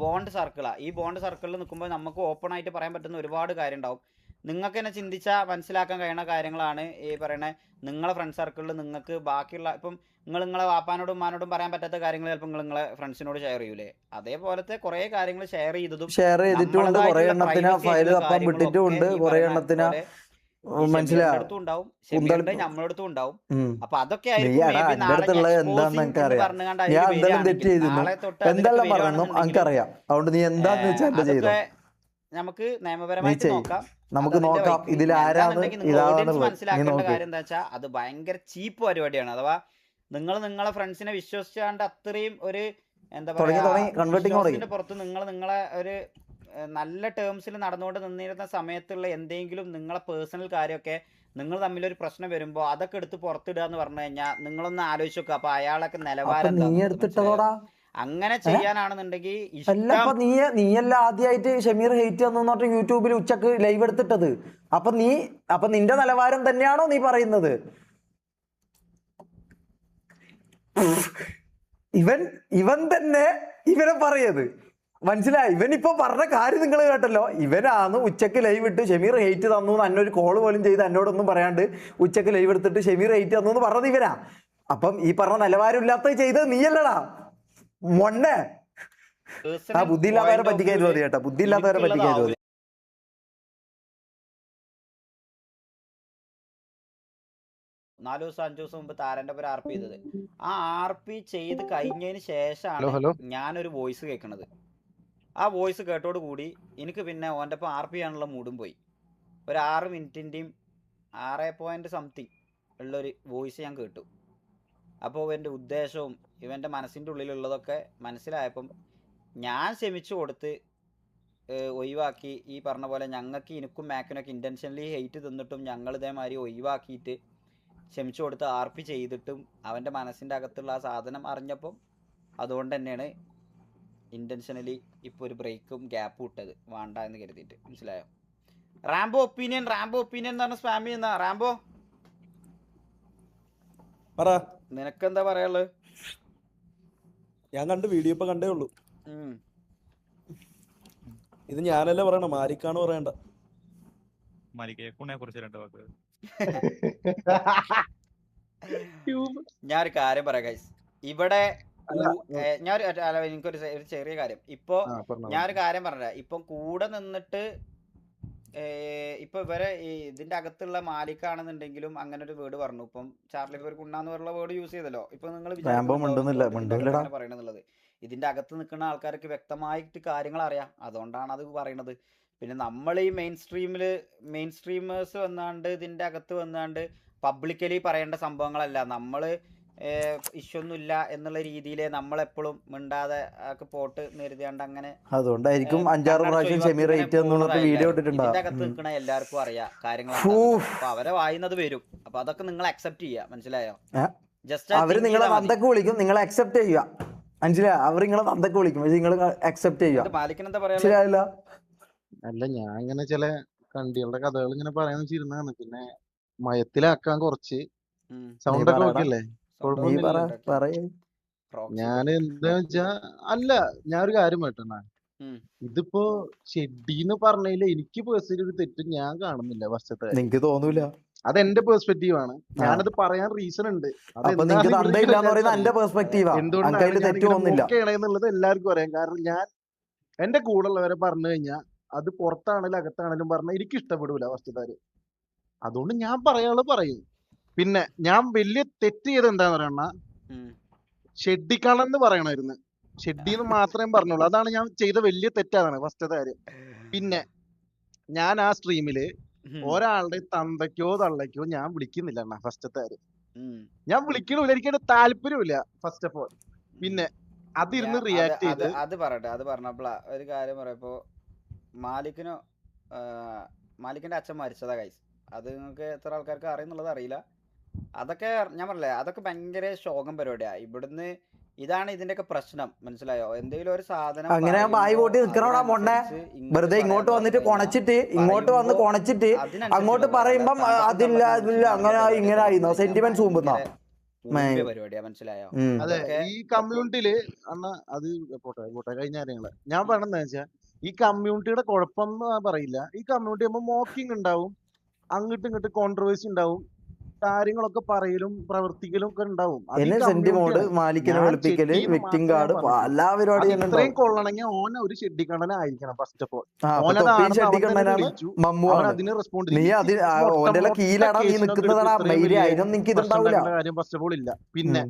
ബോണ്ട് സർക്കിളാണ്. ഈ ബോണ്ട് സർക്കിളിൽ നിൽക്കുമ്പോൾ നമുക്ക് ഓപ്പൺ ആയിട്ട് പറയാൻ പറ്റുന്ന ഒരുപാട് കാര്യം ഉണ്ടാവും. നിങ്ങൾക്ക് തന്നെ ചിന്തിച്ചാൽ മനസ്സിലാക്കാൻ കഴിയുന്ന കാര്യങ്ങളാണ് ഈ പറയണേ. നിങ്ങളെ ഫ്രണ്ട് സർക്കിളിൽ നിങ്ങൾക്ക് ബാക്കിയുള്ള ഇപ്പം നിങ്ങളെ വാപ്പാനോടും ഉമ്മാനോടും പറയാൻ പറ്റാത്ത കാര്യങ്ങൾ ചിലപ്പോൾ നിങ്ങളെ ഫ്രണ്ട്സിനോട് ഷെയർ ചെയ്യൂലേ, അതേപോലത്തെ കുറേ കാര്യങ്ങൾ ഷെയർ ചെയ്തിട്ടുമുണ്ട്, കുറെ എണ്ണത്തിന് ഫയൽ തപ്പാൻ വിട്ടിട്ടുമുണ്ട്, കുറെ എണ്ണത്തിന് മനസ്സിലാവും നമ്മളടുത്തും ഉണ്ടാവും. അപ്പൊ അതൊക്കെ എനിക്കറിയാം. അതുകൊണ്ട് നീ എന്താന്ന് വെച്ചാൽ ചെയ്തോ, നമുക്ക് നിയമപരമായിട്ട് നോക്കാം. നമുക്ക് നോക്കാം ഇതിൽ ആരാണ് മനസ്സിലാക്കേണ്ട കാര്യം എന്താ വെച്ചാൽ അത് ഭയങ്കര ചീപ്പ് പരിപാടിയാണ്. അഥവാ നിങ്ങളെ ഫ്രണ്ട്സിനെ വിശ്വസിച്ചാണ്ട് അത്രയും ഒരു എന്താ പറയുക പുറത്ത് നിങ്ങളെ ഒരു നല്ല ടേംസിൽ നടന്നുകൊണ്ട് നിന്നിരുന്ന സമയത്തുള്ള എന്തെങ്കിലും നിങ്ങളെ പേഴ്സണൽ കാര്യമൊക്കെ നിങ്ങൾ തമ്മിലൊരു പ്രശ്നം വരുമ്പോൾ അതൊക്കെ എടുത്ത് പുറത്തിടുക എന്ന് പറഞ്ഞു കഴിഞ്ഞാൽ നിങ്ങളൊന്ന് ആലോചിച്ച് നോക്കുക. അപ്പൊ അയാളൊക്കെ നിലവാരം അങ്ങനെ ചെയ്യാനാണെന്നുണ്ടെങ്കിൽ നീയല്ല ആദ്യമായിട്ട് ഷമീർ ഹെയ്റ്റ് തന്നു യൂട്യൂബിൽ ഉച്ചക്ക് ലൈവ് എടുത്തിട്ടത്. അപ്പൊ നിന്റെ നിലവാരം തന്നെയാണോ നീ പറയുന്നത്? ഇവൻ തന്നെ ഇവനെ പറയത് മനസ്സിലായി. ഇവനിപ്പോ പറഞ്ഞ കാര്യം നിങ്ങൾ കേട്ടല്ലോ. ഇവനാണ് ഉച്ചക്ക് ലൈവ് ഇട്ട് ഷമീർ ഹെയ്റ്റ് തന്നു എന്നൊരു കോള് പോലും ചെയ്ത് എന്നോടൊന്നും പറയാണ്ട് ഉച്ചക്ക് ലൈവ് എടുത്തിട്ട് ഷമീർ ഹെയ്റ്റ് തന്നു എന്ന് പറഞ്ഞത് ഇവനാ. അപ്പം ഈ പറഞ്ഞ നിലവാരം ഇല്ലാത്തത് ചെയ്തത് നീയല്ലടാ മൊണ്ണെ. ആ ബുദ്ധിയില്ലാത്തവരെ പറ്റിക്കാൻ മതി കേട്ടോ, ബുദ്ധിയില്ലാത്തവരെ പറ്റിക്കാൻ മതി. 4 ദിവസം 5 ദിവസം മുമ്പ് താരന്റെ പേര് RP ചെയ്തത്. ആ RP ചെയ്ത് കഴിഞ്ഞതിന് ശേഷമാണ് ഞാനൊരു വോയിസ് കേൾക്കണത്. ആ വോയിസ് കേട്ടോട് കൂടി എനിക്ക് പിന്നെ ഓൻ്റെ ഒപ്പം RP ചെയ്യാനുള്ള മൂഡും പോയി. ഒരു 6 മിനിറ്റിൻ്റെയും 6 something ഉള്ളൊരു വോയിസ് ഞാൻ കേട്ടു. അപ്പോൾ ഇവൻ്റെ ഉദ്ദേശവും ഇവൻ്റെ മനസ്സിൻ്റെ ഉള്ളിലുള്ളതൊക്കെ മനസ്സിലായപ്പം ഞാൻ ക്ഷമിച്ചു കൊടുത്ത് ഒഴിവാക്കി. ഈ പറഞ്ഞ പോലെ ഞങ്ങൾക്ക് എനിക്കും മാക്കിനൊക്കെ ഇൻറ്റൻഷനലി ഹെയ്റ്റ് തന്നിട്ടും ഞങ്ങൾ ഇതേമാതിരി ഒഴിവാക്കിയിട്ട് ക്ഷമിച്ചു കൊടുത്ത് RP ചെയ്തിട്ടും അവൻ്റെ മനസ്സിൻ്റെ അകത്തുള്ള ആ സാധനം അറിഞ്ഞപ്പം അതുകൊണ്ട് തന്നെയാണ് ഇൻറ്റൻഷനലി ഇപ്പോൾ ഒരു ബ്രേക്കും ഗ്യാപ്പും ഇട്ടത് വേണ്ട എന്ന് കരുതിയിട്ട്. മനസ്സിലായോ? റാംബോ ഒപ്പീനിയൻ എന്ന് പറഞ്ഞ സ്പാം ചെയ്യുന്ന റാംബോ, നിനക്കെന്താ പറയാനുള്ളത്? ഞാൻ കണ്ട് വീഡിയോ ഇപ്പൊ കണ്ടേ ഉള്ളൂ. ഇത് ഞാനല്ലേ പറയണ, മാരിക്കാണ് പറയണ്ട. ഞാനൊരു കാര്യം പറയാം ഗൈസ്. ഇവിടെ എനിക്കൊരു ചെറിയ കാര്യം. ഇപ്പൊ ഞാനൊരു കാര്യം പറഞ്ഞ, ഇപ്പം കൂടെ നിന്നിട്ട് ഇപ്പൊ ഇവരെ ഇതിന്റെ അകത്തുള്ള മാലിക്കാണെന്നുണ്ടെങ്കിലും അങ്ങനെ ഒരു വേർഡ് പറഞ്ഞു. ഇപ്പം ചാർലി പേർ കുണ്ണാന്ന് പറഞ്ഞ വേർഡ് യൂസ് ചെയ്തല്ലോ. ഇപ്പൊ നിങ്ങൾ പറയണെന്നുള്ളത് ഇതിന്റെ അകത്ത് നിൽക്കുന്ന ആൾക്കാർക്ക് വ്യക്തമായിട്ട് കാര്യങ്ങൾ അറിയാം, അതുകൊണ്ടാണ് അത് പറയണത്. പിന്നെ നമ്മൾ ഈ മെയിൻ സ്ട്രീമേഴ്സ് വന്നാണ്ട് ഇതിന്റെ അകത്ത് വന്നാണ്ട് പബ്ലിക്കലി പറയേണ്ട സംഭവങ്ങളല്ല. നമ്മൾ ഇഷ്യൊന്നുമില്ല എന്നുള്ള രീതിയിൽ നമ്മളെപ്പോഴും മിണ്ടാതെ പോട്ട് നേരിടാണ്ട് അങ്ങനെ. അതുകൊണ്ടായിരിക്കും 5-6 പ്രാവശ്യം ഷമീർ വീഡിയോ ഇതിന്റെ അകത്ത് നിൽക്കണ എല്ലാവർക്കും അറിയാം കാര്യങ്ങൾ. അപ്പൊ അവരെ വായുന്നത് വരും. അപ്പൊ അതൊക്കെ നിങ്ങൾ അക്സെപ്റ്റ് ചെയ്യുക. മനസ്സിലായോ? ജസ്റ്റ് അവര് നിങ്ങളെ തന്തക്ക് വിളിക്കും, നിങ്ങൾ അക്സെപ്റ്റ് ചെയ്യുക. മനസ്സിലായോ? അവർ നിങ്ങളെ തന്തക്ക് വിളിക്കും, പക്ഷെ നിങ്ങൾ അക്സെപ്റ്റ് ചെയ്യുക. പാലിക്കണെന്താ പറയാ? അല്ല, ഞാൻ ഇങ്ങനെ ചില കണ്ടികളുടെ കഥകൾ ഇങ്ങനെ പറയാന്ന് വെച്ചിരുന്നാണ്. പിന്നെ മയത്തിലാക്കാൻ കുറച്ച് സൗണ്ട് ഒക്കെ നോക്കിയല്ലേ? ഞാൻ എന്താ വെച്ചാ, അല്ല ഞാനൊരു കാര്യം പറ്റണ, ഇതിപ്പോ ഷെഡിന്ന് പറഞ്ഞതില് എനിക്ക് പേഴ്സണലി ഒരു തെറ്റും ഞാൻ കാണുന്നില്ല. വശത്തെ എനിക്ക് തോന്നൂല, അതെന്റെ പെർസ്പെക്റ്റീവ് ആണ്. ഞാനത് പറയാൻ റീസൺ ഉണ്ട്. എന്തുകൊണ്ടാണെന്നുള്ളത് എല്ലാവർക്കും അറിയാം. കാരണം ഞാൻ എന്റെ കൂടെ ഉള്ളവരെ പറഞ്ഞു കഴിഞ്ഞാൽ അത് പുറത്താണെങ്കിലും അകത്താണെങ്കിലും പറഞ്ഞാൽ എനിക്ക് ഇഷ്ടപ്പെടൂല വസ്തുതാര്. അതുകൊണ്ട് ഞാൻ പറയാനുള്ളത് പറയും. പിന്നെ ഞാൻ വലിയ തെറ്റ് ചെയ്ത് എന്താന്ന് പറയണ, ഷെഡിക്കണെന്ന് പറയണമായിരുന്നു. ഷെഡിന്ന് മാത്രമേ പറഞ്ഞുള്ളൂ. അതാണ് ഞാൻ ചെയ്ത വലിയ തെറ്റാണ് ഫസ്റ്റത്തെ കാര്യം. പിന്നെ ഞാൻ ആ സ്ട്രീമില് ഒരാളുടെ തന്തയ്ക്കോ തള്ളയ്ക്കോ ഞാൻ വിളിക്കുന്നില്ല അണ്ണാ. ഫസ്റ്റത്തെ കാര്യം ഞാൻ വിളിക്കണില്ല, എനിക്കതിന്റെ താല്പര്യമില്ല ഫസ്റ്റ് ഓഫ് ഓൾ. പിന്നെ അതിരുന്ന് റിയാക്ട് ചെയ്ത് അത് പറയട്ടെ. അത് പറഞ്ഞപ്പോളാ ഒരു കാര്യം പറയപ്പോ മാലിക്കിന്റെ അച്ഛൻ മരിച്ചതാ ഗൈസ്. അത് നിങ്ങൾക്ക് എത്ര ആൾക്കാർക്ക് അറിയുന്നുള്ളത് അറിയില്ല. അതൊക്കെ ഞാൻ പറഞ്ഞില്ലേ, അതൊക്കെ ഭയങ്കര ശോകം പരിപാടിയാ. ഇവിടുന്ന് ഇതാണ് ഇതിന്റെയൊക്കെ പ്രശ്നം, മനസ്സിലായോ? എന്തെങ്കിലും ഒരു സാധനം അങ്ങനെ ബായി പോട്ടി നിൽക്കണോടാ മൊണ്ണെ. വെറുതെ ഇങ്ങോട്ട് വന്നിട്ട് ഇങ്ങോട്ട് വന്ന് കൊണച്ചിട്ട് അങ്ങോട്ട് പറയുമ്പം അതില്ല അതില്ല അങ്ങനെ ഇങ്ങനെ ആയിരുന്നോ സെന്റിമെന്റ്സ് മുമ്പുന്നോ പരിപാടിയാ, മനസ്സിലായോ? അതെ, ഈ കമ്മ്യൂണിറ്റിയില് അണ്ണാ അത് പോട്ടെ കഴിഞ്ഞ കാര്യങ്ങള് ഞാൻ പറയണെന്ന് വെച്ചാൽ ഈ കമ്മ്യൂണിറ്റിയുടെ കുഴപ്പം എന്ന് പറയില്ല. ഈ കമ്മ്യൂണിറ്റി ആകുമ്പോൾ മോക്കിംഗ് ഉണ്ടാവും, അങ്ങോട്ടും ഇങ്ങോട്ടും കോൺട്രവേഴ്സി ഉണ്ടാവും, കാര്യങ്ങളൊക്കെ പറയലും പ്രവർത്തിക്കലും ഒക്കെ ഉണ്ടാവും. സെന്റിമോഡ് മാലിക്കിനെ വെളുപ്പിക്കല് വിക്ടിം കാർഡ് എല്ലാ പരിപാടിയും ഇത്രയും കൊള്ളണമെങ്കിൽ ഓന ഒരു ഷെഡിക്കണ്ണനെ ആയിരിക്കണം ഫസ്റ്റ് ഓഫ് ഓൾ. അതിന് റെസ്പോണ്ട് കാര്യം ഫസ്റ്റ് ഓഫ് ഓൾ ഇല്ല. പിന്നെ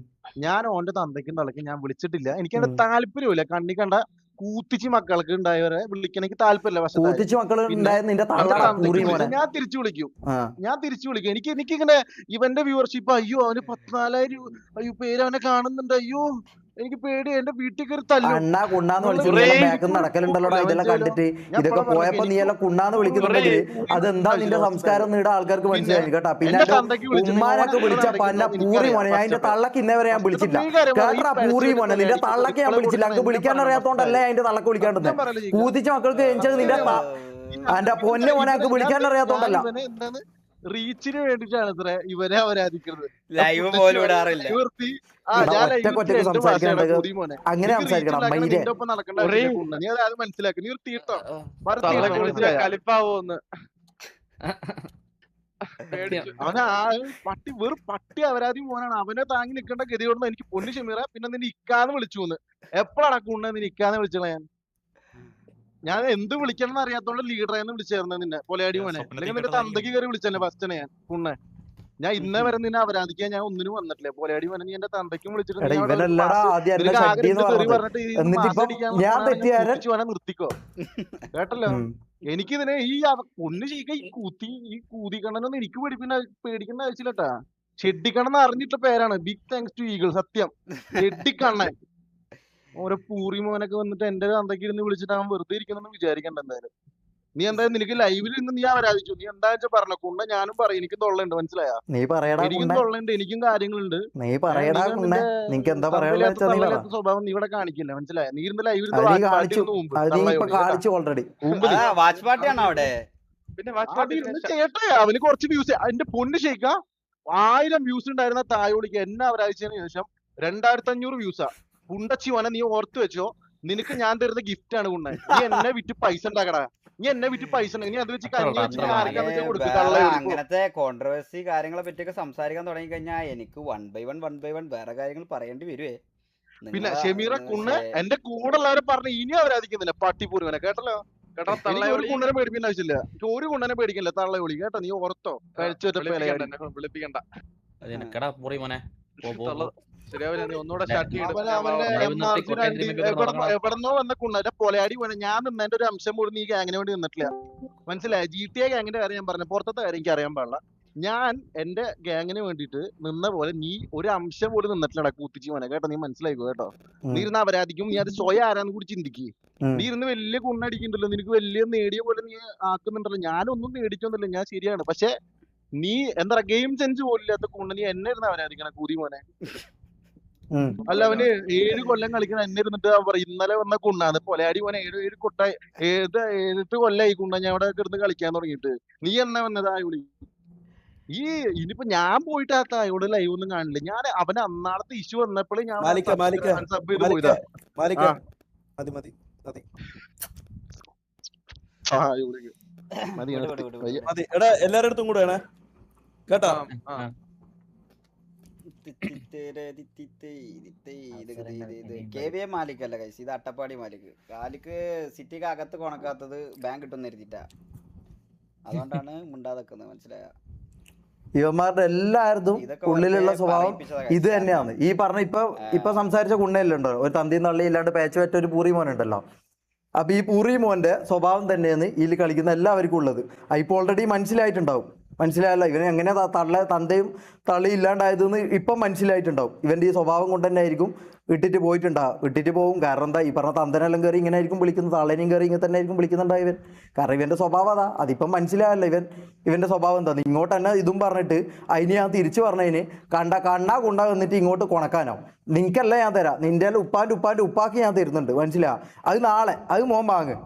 ഞാൻ ഓന്റെ തന്തയ്ക്കും തള്ളയ്ക്കും ഞാൻ വിളിച്ചിട്ടില്ല. എനിക്ക് അതിന്റെ താല്പര്യമില്ല. കണ്ണി കണ്ട കൂത്തിച്ച് മക്കൾക്ക് ഉണ്ടായവരെ വിളിക്കണമെങ്കിൽ താല്പര്യമില്ല. പക്ഷെ ഞാൻ തിരിച്ചു വിളിക്കും. എനിക്കിങ്ങനെ ഇവന്റെ വ്യൂവർഷിപ്പ്, അയ്യോ അവന് 14,000 അയ്യോ പേര് അവനെ കാണുന്നുണ്ട്, അയ്യോ എനിക്ക് പേടി, എന്റെ വീട്ടിൽ കയറി അണ്ണാ കുണ്ണാന്ന് വിളിച്ചു നടക്കലുണ്ടല്ലോടാ. ഇതെല്ലാം കണ്ടിട്ട് ഇതൊക്കെ പോയപ്പോ നീ എല്ലാം കുണ്ണാന്ന് വിളിക്കുന്നുണ്ടെങ്കിൽ അതെന്താ നിന്റെ സംസ്കാരം നീടെ ആൾക്കാർക്ക് മനസ്സിലായി കേട്ടാ. പിന്നെ ഉമ്മാനൊക്കെ വിളിച്ച പന്ന പൂറി മോനെ, ഞാൻ അതിന്റെ തള്ളക്ക് ഇന്നേ വരെ ഞാൻ വിളിച്ചില്ല കേട്ടാ. പൂറി മോനെ നിന്റെ തള്ളക്ക് ഞാൻ വിളിച്ചില്ല. അങ്ങ് വിളിക്കാൻ അറിയാത്തോണ്ടല്ലേ അതിന്റെ തള്ളക്ക് വിളിക്കാണ്ടെന്ന്. കൂതിച്ച മക്കൾക്ക് ജനിച്ചത് നിന്റെ എന്റെ പൊന്നെ മോനെ വിളിക്കാൻ അറിയാത്തോണ്ടല്ല. റീച്ചിന് വേണ്ടിട്ടാണ് ഇത്ര ഇവരെ അവരാധിക്കുന്നത്. ലൈവ് പോലും ഇടാറില്ല. അങ്ങനെ സംസാരിക്കണം. നീ അത് മനസ്സിലാക്കി, നീ തീർത്തോ കളിപ്പാവോന്ന് അവനെ പട്ടി വെറും പട്ടി അപരാധി മോനാണ്. അവനെ താങ്ങി നിൽക്കേണ്ട ഗതിയോടുന്ന എനിക്ക് പൊന്നു ഷമീറ. പിന്നെ നിന്നെ ഇക്കാന്ന് വിളിച്ചു എപ്പോഴാണ് കുണ്ണ നിന്നെ ഇക്കാന്ന് വിളിച്ചത്? ഞാൻ എന്ത് വിളിക്കണം എന്ന് അറിയാത്തോണ്ട് ലീഡറേന്ന് വിളിച്ചേർന്ന നിന്നെ പൊലയാടി മോനെ. അല്ലെങ്കിൽ നിന്റെ തന്തയ്ക്ക് കയറി വിളിച്ചല്ലേ ഫസ്റ്റ് ഞാൻ കുണ്ണെ. ഞാൻ ഇന്നേ വരെ നിന്നെ അപരാധിക്കാൻ ഞാൻ ഒന്നിനും വന്നിട്ടില്ല. പൊലയാടി മോനെ നീ എന്റെ തന്തയ്ക്കും വിളിച്ചിട്ട് നിർത്തിക്കോ കേട്ടല്ലോ. എനിക്കിതിനെ ഈ പൊന്നു ചെയ്യിക്ക ഈ കൂതിക്കണ്ണനൊന്നും എനിക്ക് പേടിക്കേണ്ട ആവശ്യമില്ലട്ടാ. ഷെഡിക്കണ്ണെന്ന് അറിഞ്ഞിട്ടുള്ള പേരാണ്. Big thanks to Eagle. സത്യം ഷെഡിക്കണ്ണൻ. ഓരോ പൂറി മോനൊക്കെ വന്നിട്ട് എന്റെ തന്തയ്ക്ക് ഇരുന്ന് വിളിച്ചിട്ട് അവൻ വെറുതെ ഇരിക്കണമെന്ന് വിചാരിക്കണ്ട. എന്തായാലും നീ എന്തായാലും നിനക്ക് ലൈവിൽ നിന്ന് നീ ആരാധിച്ചു. നീ എന്താ വെച്ചാൽ പറഞ്ഞ കുണ്ണ ഞാനും പറയും. എനിക്കും തൊള്ളുണ്ട്, മനസ്സിലായാ? എനിക്കും തൊള്ളുണ്ട്, എനിക്കും കാര്യങ്ങളുണ്ട്. സ്വഭാവം നീ ഇവിടെ കാണിക്കില്ല, മനസ്സിലായ? നീ ഇരുന്ന് ലൈവിൽ വാച്ച് പാർട്ടിയാണോ അവിടെ? ചേട്ടാ അവന് കുറച്ച് വ്യൂസ്, അതിന്റെ പൊന്ന് ഷെയ്ക്ക 1000 വ്യൂസ് ഉണ്ടായിരുന്ന തായോളിക്ക് എന്നെ അവരാഴ്ചതിന് ശേഷം 2500 വ്യൂസാ. കുണ്ടച്ചി മോനെ നീ ഓർത്ത് വെച്ചോ, നിനക്ക് ഞാൻ തരുന്ന ഗിഫ്റ്റ് ആണ് കുണ്ണ. നീ എന്നെ വിറ്റ് പൈസ ഉണ്ടാക്കടാ. നീ എന്നെ വിറ്റ് പൈസ നീ അത് വെച്ച് അങ്ങനത്തെ കോൺട്രവേഴ്സി കാര്യങ്ങളെ പറ്റിയൊക്കെ സംസാരിക്കാൻ തുടങ്ങി കഴിഞ്ഞാൽ എനിക്ക് വൺ ബൈ വൺ വേറെ കാര്യങ്ങൾ പറയേണ്ടി വരുവേ. പിന്നെ ഷമീറ കുണ്ണ് എന്റെ കൂടെ ഉള്ളവരെ പറഞ്ഞ ഇനി അവരാധിക്കുന്നില്ല. പട്ടിപ്പൂരുവനെ കേട്ടല്ലോ. ഒരു കുണ്ണനെ പേടിക്കേണ്ട ആവശ്യമില്ല. ഒരു കുണ്ണനെ പേടിക്കില്ല. തള്ളയൊളി കേട്ടോ, നീ ഓർത്തോ. കഴിച്ചു വിളിപ്പിക്കണ്ട. എവിടെന്നോ വന്ന കുണ്ണ പൊലയാടി പോലെ ഞാൻ നിന്നതിന്റെ ഒരു അംശം പോലും നീ ഗ്യാങ്ങിന് വേണ്ടി നിന്നിട്ടില്ല, മനസ്സിലായ? GTA ഗ്യാങ്ങിന്റെ കാര്യം ഞാൻ പറഞ്ഞു, പുറത്തത്തെ കാര്യം എനിക്ക് അറിയാൻ പാടില്ല. ഞാൻ എന്റെ ഗ്യാങ്ങിന് വേണ്ടിട്ട് നിന്ന പോലെ നീ ഒരു അംശം പോലും നിന്നിട്ടില്ലടാ കൂത്തിച്ചു മോനെ കേട്ടോ. നീ മനസ്സിലായിക്കോ കേട്ടോ. നീ ഇരുന്ന് അപരാധിക്കും. നീ അത് സ്വയം ആരാന്ന് കൂടി ചിന്തിക്കുക. നീ ഇരുന്ന് വലിയ കുണ്ണടിക്കുന്നുണ്ടല്ലോ, നിനക്ക് വലിയ നേടിയ പോലെ നീ ആക്കുന്നുണ്ടല്ലോ. ഞാനൊന്നും നേടിച്ചൊന്നുമില്ല, ഞാൻ ശരിയാണ്. പക്ഷെ നീ എന്താ പറയാ ഗെയിം സെൻസ് പോലില്ലാത്ത കുണ്ണ നീ എന്നെ ഇരുന്ന് അവരാധിക്കണം കൂതി മോനെ. അല്ല അവന് 7 കൊല്ലം കളിക്കണം എന്നെ ഇരുന്നിട്ട് പറയും ഇന്നലെ വന്ന കുണ്ണാന്ന് പൊലയാടി മോനെ. 7 കൊല്ലായി കുണ്ണ ഞാൻ ഇവിടെ കിടന്ന് കളിക്കാൻ തുടങ്ങിയിട്ട്. നീ എന്നെ വന്നത് ആയോളി. ഈ ഇനിയിപ്പോ ഞാൻ പോയിട്ട് ആ തായോട് ലൈവ് ഒന്നും കാണില്ല. ഞാൻ അവന് അന്നാളത്തെ ഇഷ്യൂ വന്നപ്പോഴേ ഞാൻ സബ് ചെയ്ത് പോയതാ. എല്ലാരുടെ അടുത്തും കൂടെ കേട്ടോ. മാലിക് അല്ല കൈസ്, ഇത് അട്ടപ്പാടി മാലിക്. കാലിക്ക് സിറ്റിക്ക് അകത്ത് കൊണക്കാത്തത് ബാങ്ക് കിട്ടുന്ന എഴുതിട്ടാ, അതുകൊണ്ടാണ് മുണ്ടാതെക്കുന്നത്, മനസ്സിലായ? ഇവന്മാരുടെ എല്ലാവരുടെയും ഇതൊക്കെ ഉള്ളിലുള്ള വെറുതെ സ്വഭാവം പറയിപ്പിച്ചതാ ഇത് guys. തന്നെയാണ്. ഈ പറഞ്ഞ ഇപ്പൊ സംസാരിച്ച കുണ്ണയിലുണ്ടോ, ഒരു തന്തി തള്ളി ഇല്ലാണ്ട് പേച്ച് പറ്റ ഒരു പൂറി മോനുണ്ടല്ലോ. അപ്പൊ ഈ പൂറി മോന്റെ സ്വഭാവം തന്നെയാണ് ഇതിൽ കളിക്കുന്ന എല്ലാവർക്കും ഉള്ളത്. ഇപ്പൊ ഓൾറെഡി മനസ്സിലായിട്ടുണ്ടാവും. മനസ്സിലായല്ലോ ഇവന് എങ്ങനെ തന്തയും തള്ളി ഇല്ലാണ്ടായതെന്ന് ഇപ്പം മനസ്സിലായിട്ടുണ്ടാവും. ഇവന്റെ ഈ സ്വഭാവം കൊണ്ട് തന്നെ ആയിരിക്കും ഇട്ടിട്ട് പോയിട്ടുണ്ടാവും. ഇട്ടിട്ട് പോകും. കാരണം എന്താ, ഈ പറഞ്ഞ തന്തനെല്ലാം കയറി ഇങ്ങനെ ആയിരിക്കും വിളിക്കുന്നത്, തള്ളനെയും കയറി ഇങ്ങനെ തന്നെ ആയിരിക്കും വിളിക്കുന്നുണ്ടാവും ഇവൻ. കാരണം ഇവന്റെ സ്വഭാവം അതാ. അതിപ്പം മനസ്സിലായല്ലോ ഇവന്റെ സ്വഭാവം എന്താ. ഇങ്ങോട്ട് തന്നെ ഇതും പറഞ്ഞിട്ട് അതിന് ഞാൻ തിരിച്ചു പറഞ്ഞതിന് കണ്ണാ കൊണ്ടാ വന്നിട്ട് ഇങ്ങോട്ട് കൊണക്കാനോ. നിനക്കല്ല ഞാൻ തരാം, നിന്റെ ഉപ്പാൻ്റെ ഉപ്പാക്ക് ഞാൻ തരുന്നുണ്ട്. മനസ്സിലാ, അത് നാളെ അത് മോൻ വാങ്ങ്.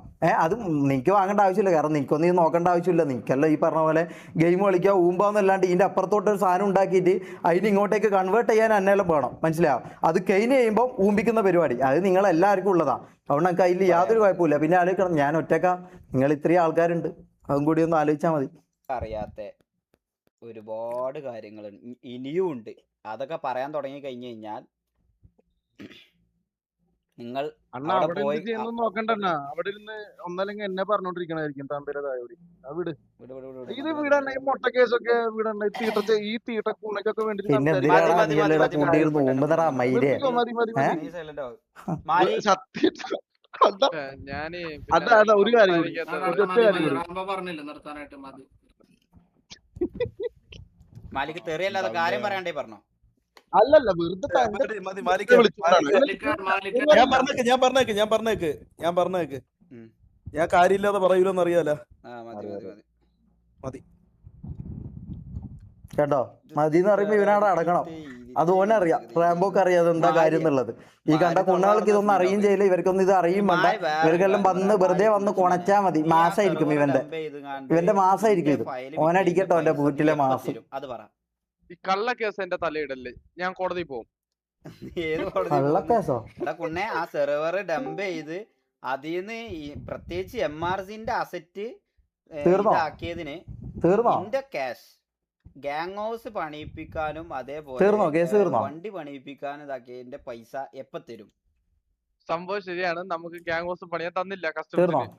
അത് നിനക്ക് വാങ്ങേണ്ട ആവശ്യമില്ല. കാരണം നിനക്കൊന്നും ഇത് നോക്കേണ്ട ആവശ്യമില്ല. നിനക്കല്ല ഈ പറഞ്ഞ പോലെ ഗെയിം കളിക്കുക ഊമ്പാന്നല്ലാണ്ട് ഇതിൻ്റെ അപ്പുറത്തോട്ട് ഒരു സാധനം ഉണ്ടാക്കിയിട്ട് അതിന് ഇങ്ങോട്ടേക്ക് കൺവേർട്ട് ചെയ്യാൻ എന്നെല്ലാം വേണം. മനസ്സിലാവും. അത് കഴിഞ്ഞ് കഴിയുമ്പോൾ ഊമ്പിക്കുന്ന പരിപാടി അത് നിങ്ങളെല്ലാവർക്കും ഉള്ളതാണ്. അതുകൊണ്ട് എനിക്ക് അതിൽ യാതൊരു കുഴപ്പമില്ല. പിന്നെ ആലോചിക്കണം, ഞാൻ ഒറ്റക്കാ, നിങ്ങൾ ഇത്രയും ആൾക്കാരുണ്ട്, അതും കൂടി ഒന്ന് ആലോചിച്ചാൽ മതി. അറിയാത്ത ഒരുപാട് കാര്യങ്ങൾ ഇനിയും ഉണ്ട്. അതൊക്കെ പറയാൻ തുടങ്ങി കഴിഞ്ഞു കഴിഞ്ഞാൽ നിങ്ങൾ അണ്ണ അവിടെ അവിടെ പോയി എന്ത് ചെയ്യുന്നു നോക്കണ്ടണ്ണ. അവിടെ ഇരുന്ന് ഒന്നല്ലെങ്കിൽ എന്നെ പറഞ്ഞോണ്ടിരിക്കണായിരിക്കും തമ്പരതായോടി. വിട്, വിട്, വിട്, വിട്. ഇത് വീടണ്ണ, ഈ മുട്ട കേസൊക്കെ വീടണ്ണ, ഈ തീട്ട കൂണക്കൊക്കെ വേണ്ടിട്ട് പിന്നെ സംസാരിക്കാൻ എന്തിനാണ് മതി, നീ മതി, എല്ലാം മതി, കൂട്ടിയിരുന്ന് മതി, ഊമ്പതറാ മയിലേ? നിർത്തിക്കോ, മതി മതി മതി. നീ silent ആവ്. മാലി സത്യം അതാ ഞാന് അതാ അതാ ഒരു കാര്യം കൂടി, സംസാരിക്കാത്തത് ഒറ്റ കാര്യം കൂടി. പറഞ്ഞില്ല നിർത്താനായിട്ട് മതി. മാലിക്ക് തെറിയല്ലാതെ കാര്യം പറയാണ്ടേ പറഞ്ഞോ. അല്ലല്ല വെറുതെ മതി, മതി, മാലിക്ക്, വിളിച്ചോണ്ടാണ്. ഞാൻ പറഞ്ഞേക്ക്. ഉം. ഞാൻ കാര്യമില്ലാതെ പറയൂലെന്ന് അറിയാലോ. മതി മതി മതി. മതി. കേട്ടോ, മതി എന്ന് പറയുമ്പോ ഇവനവിടെ അടക്കണം. അത് ഓനറിയാം, റാംബോക്ക് അറിയാം അതെന്താ കാര്യം എന്നുള്ളത്. ഈ കണ്ട കുണ്ണകൾക്ക് ഇതൊന്നും അറിയും ചെയ്യില്ല, ഇവർക്കൊന്നും ഇത് അറിയും വേണ്ട. ഇവർക്കെല്ലാം വന്ന് വെറുതെ വന്ന് കൊണച്ചാ മതി. മാസമായിരിക്കും ഇവന്റെ മാസമായിരിക്കും ഇത്. ഓനടിക്കട്ടോ അവന്റെ വീട്ടിലെ മാസം. അത് പറ. ഈ കള്ള കേസ് എന്റെ തലയിടല്ലേ, ഞാൻ കോടതി പോകും. ഏത് കള്ളക്കേസോ? എടാ കുണ്ണെ, ആ സെർവർ ഡംപ് ചെയ്ത് അതിന്ന് പ്രത്യേകിച്ച് MRCന്റെ അസറ്റ് തീർന്നോ? ഇതാക്കിയതിന് തീർന്നോ? എന്റെ ക്യാഷ് ഗ്യാങ് ഹൗസ് പണിയിപ്പിക്കാനും അതേപോലെ തീർന്നോ? കേസ് തീർന്നോ? വണ്ടി പണിയിപ്പിക്കാനും ഇതാക്കിയതിന്റെ പൈസ എപ്പ തരും? സംഭവം ശരിയാണ്, നമുക്ക് ഗ്യാങ് ഹൗസ് പണിയാൻ തന്നില്ല തീർന്നോ? കസ്റ്റമേഴ്സിന്.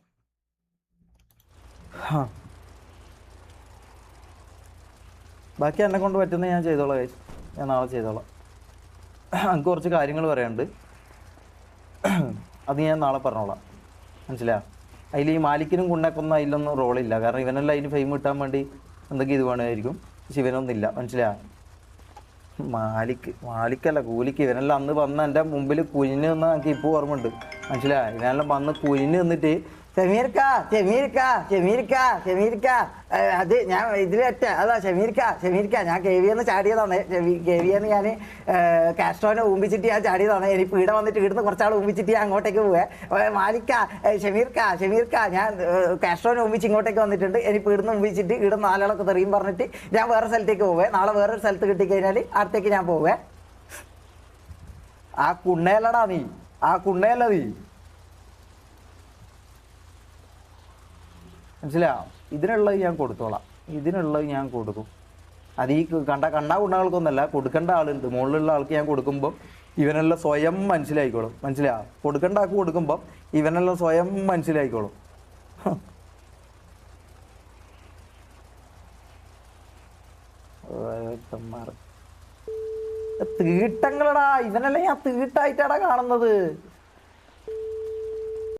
ബാക്കി എന്നെ കൊണ്ട് പറ്റുന്ന ഞാൻ ചെയ്തോളാം guys. ഞാൻ നാളെ ചെയ്തോളാം. എനിക്ക് കുറച്ച് കാര്യങ്ങൾ പറയാനുണ്ട്, അത് ഞാൻ നാളെ പറഞ്ഞോളാം. മനസ്സിലായോ? അതിൽ ഈ മാലിക്കിനും കുണ്ണക്കൊന്നും അതിലൊന്നും റോളില്ല. കാരണം ഇവനെല്ലാം അതിന് ഫെയിം കിട്ടാൻ വേണ്ടി എന്തൊക്കെ ഇത് വേണമായിരിക്കും. പക്ഷെ ഇവനൊന്നുമില്ല. മനസ്സിലായോ? മാലിക്കല്ല കൂലിക്ക്. ഇവനെല്ലാം അന്ന് വന്ന് എൻ്റെ മുമ്പിൽ കുഞ്ഞിന് നിന്ന് എനിക്ക് ഇപ്പോൾ ഓർമ്മയുണ്ട്. മനസ്സിലായോ? ഇവനെല്ലാം വന്ന് കുഞ്ഞിന് നിന്നിട്ട് ഷമീർക്ക അത് ഞാൻ ഇതിലൊറ്റ അതാ ഷമീർക്ക ഞാൻ കെവിയെന്ന് ചാടിയതാണ്. കെവിയെന്ന് ഞാൻ കാസ്ട്രോനെ ഊമ്പിച്ചിട്ട് ഞാൻ ചാടിയതാണ്. എനിക്ക് ഇവിടെ വന്നിട്ട് ഇവിടുന്ന് കുറച്ചാൾ ഊമ്പിച്ചിട്ട് ഞാൻ അങ്ങോട്ടേക്ക് പോവേ. മാലിക്ക ഷമീർക്ക ഞാൻ കാസ്ട്രോനെ ഊമ്പിച്ച് ഇങ്ങോട്ടേക്ക് വന്നിട്ടുണ്ട്. എനിക്ക് ഇവിടുന്ന് ഊമ്പിച്ചിട്ട് ഇവിടെ നാലുകളൊക്കെ തെറിയും പറഞ്ഞിട്ട് ഞാൻ വേറെ സ്ഥലത്തേക്ക് പോവേ. നാളെ വേറൊരു സ്ഥലത്ത് കിട്ടിക്കഴിഞ്ഞാൽ അടുത്തേക്ക് ഞാൻ പോവേ. ആ കുണ്ണയല്ലടാ നീ, ആ കുണ്ണയല്ല നീ. മനസ്സിലായോ? ഇതിനുള്ളത് ഞാൻ കൊടുത്തോളാം, ഇതിനുള്ളത് ഞാൻ കൊടുക്കും. അത് ഈ കണ്ണാ കുണ്ണകൾക്കൊന്നല്ല, കൊടുക്കേണ്ട ആളുണ്ട്. മുകളിലുള്ള ആൾക്ക് ഞാൻ കൊടുക്കുമ്പോൾ ഇവനെല്ലാം സ്വയം മനസ്സിലായിക്കോളും. മനസ്സിലായോ? കൊടുക്കേണ്ട ആൾക്ക് കൊടുക്കുമ്പോൾ ഇവനെല്ലാം സ്വയം മനസ്സിലായിക്കോളും. തീട്ടങ്ങളടാ, ഇവനെല്ലാം ഞാൻ തീട്ടായിട്ടാടാ കാണുന്നത്.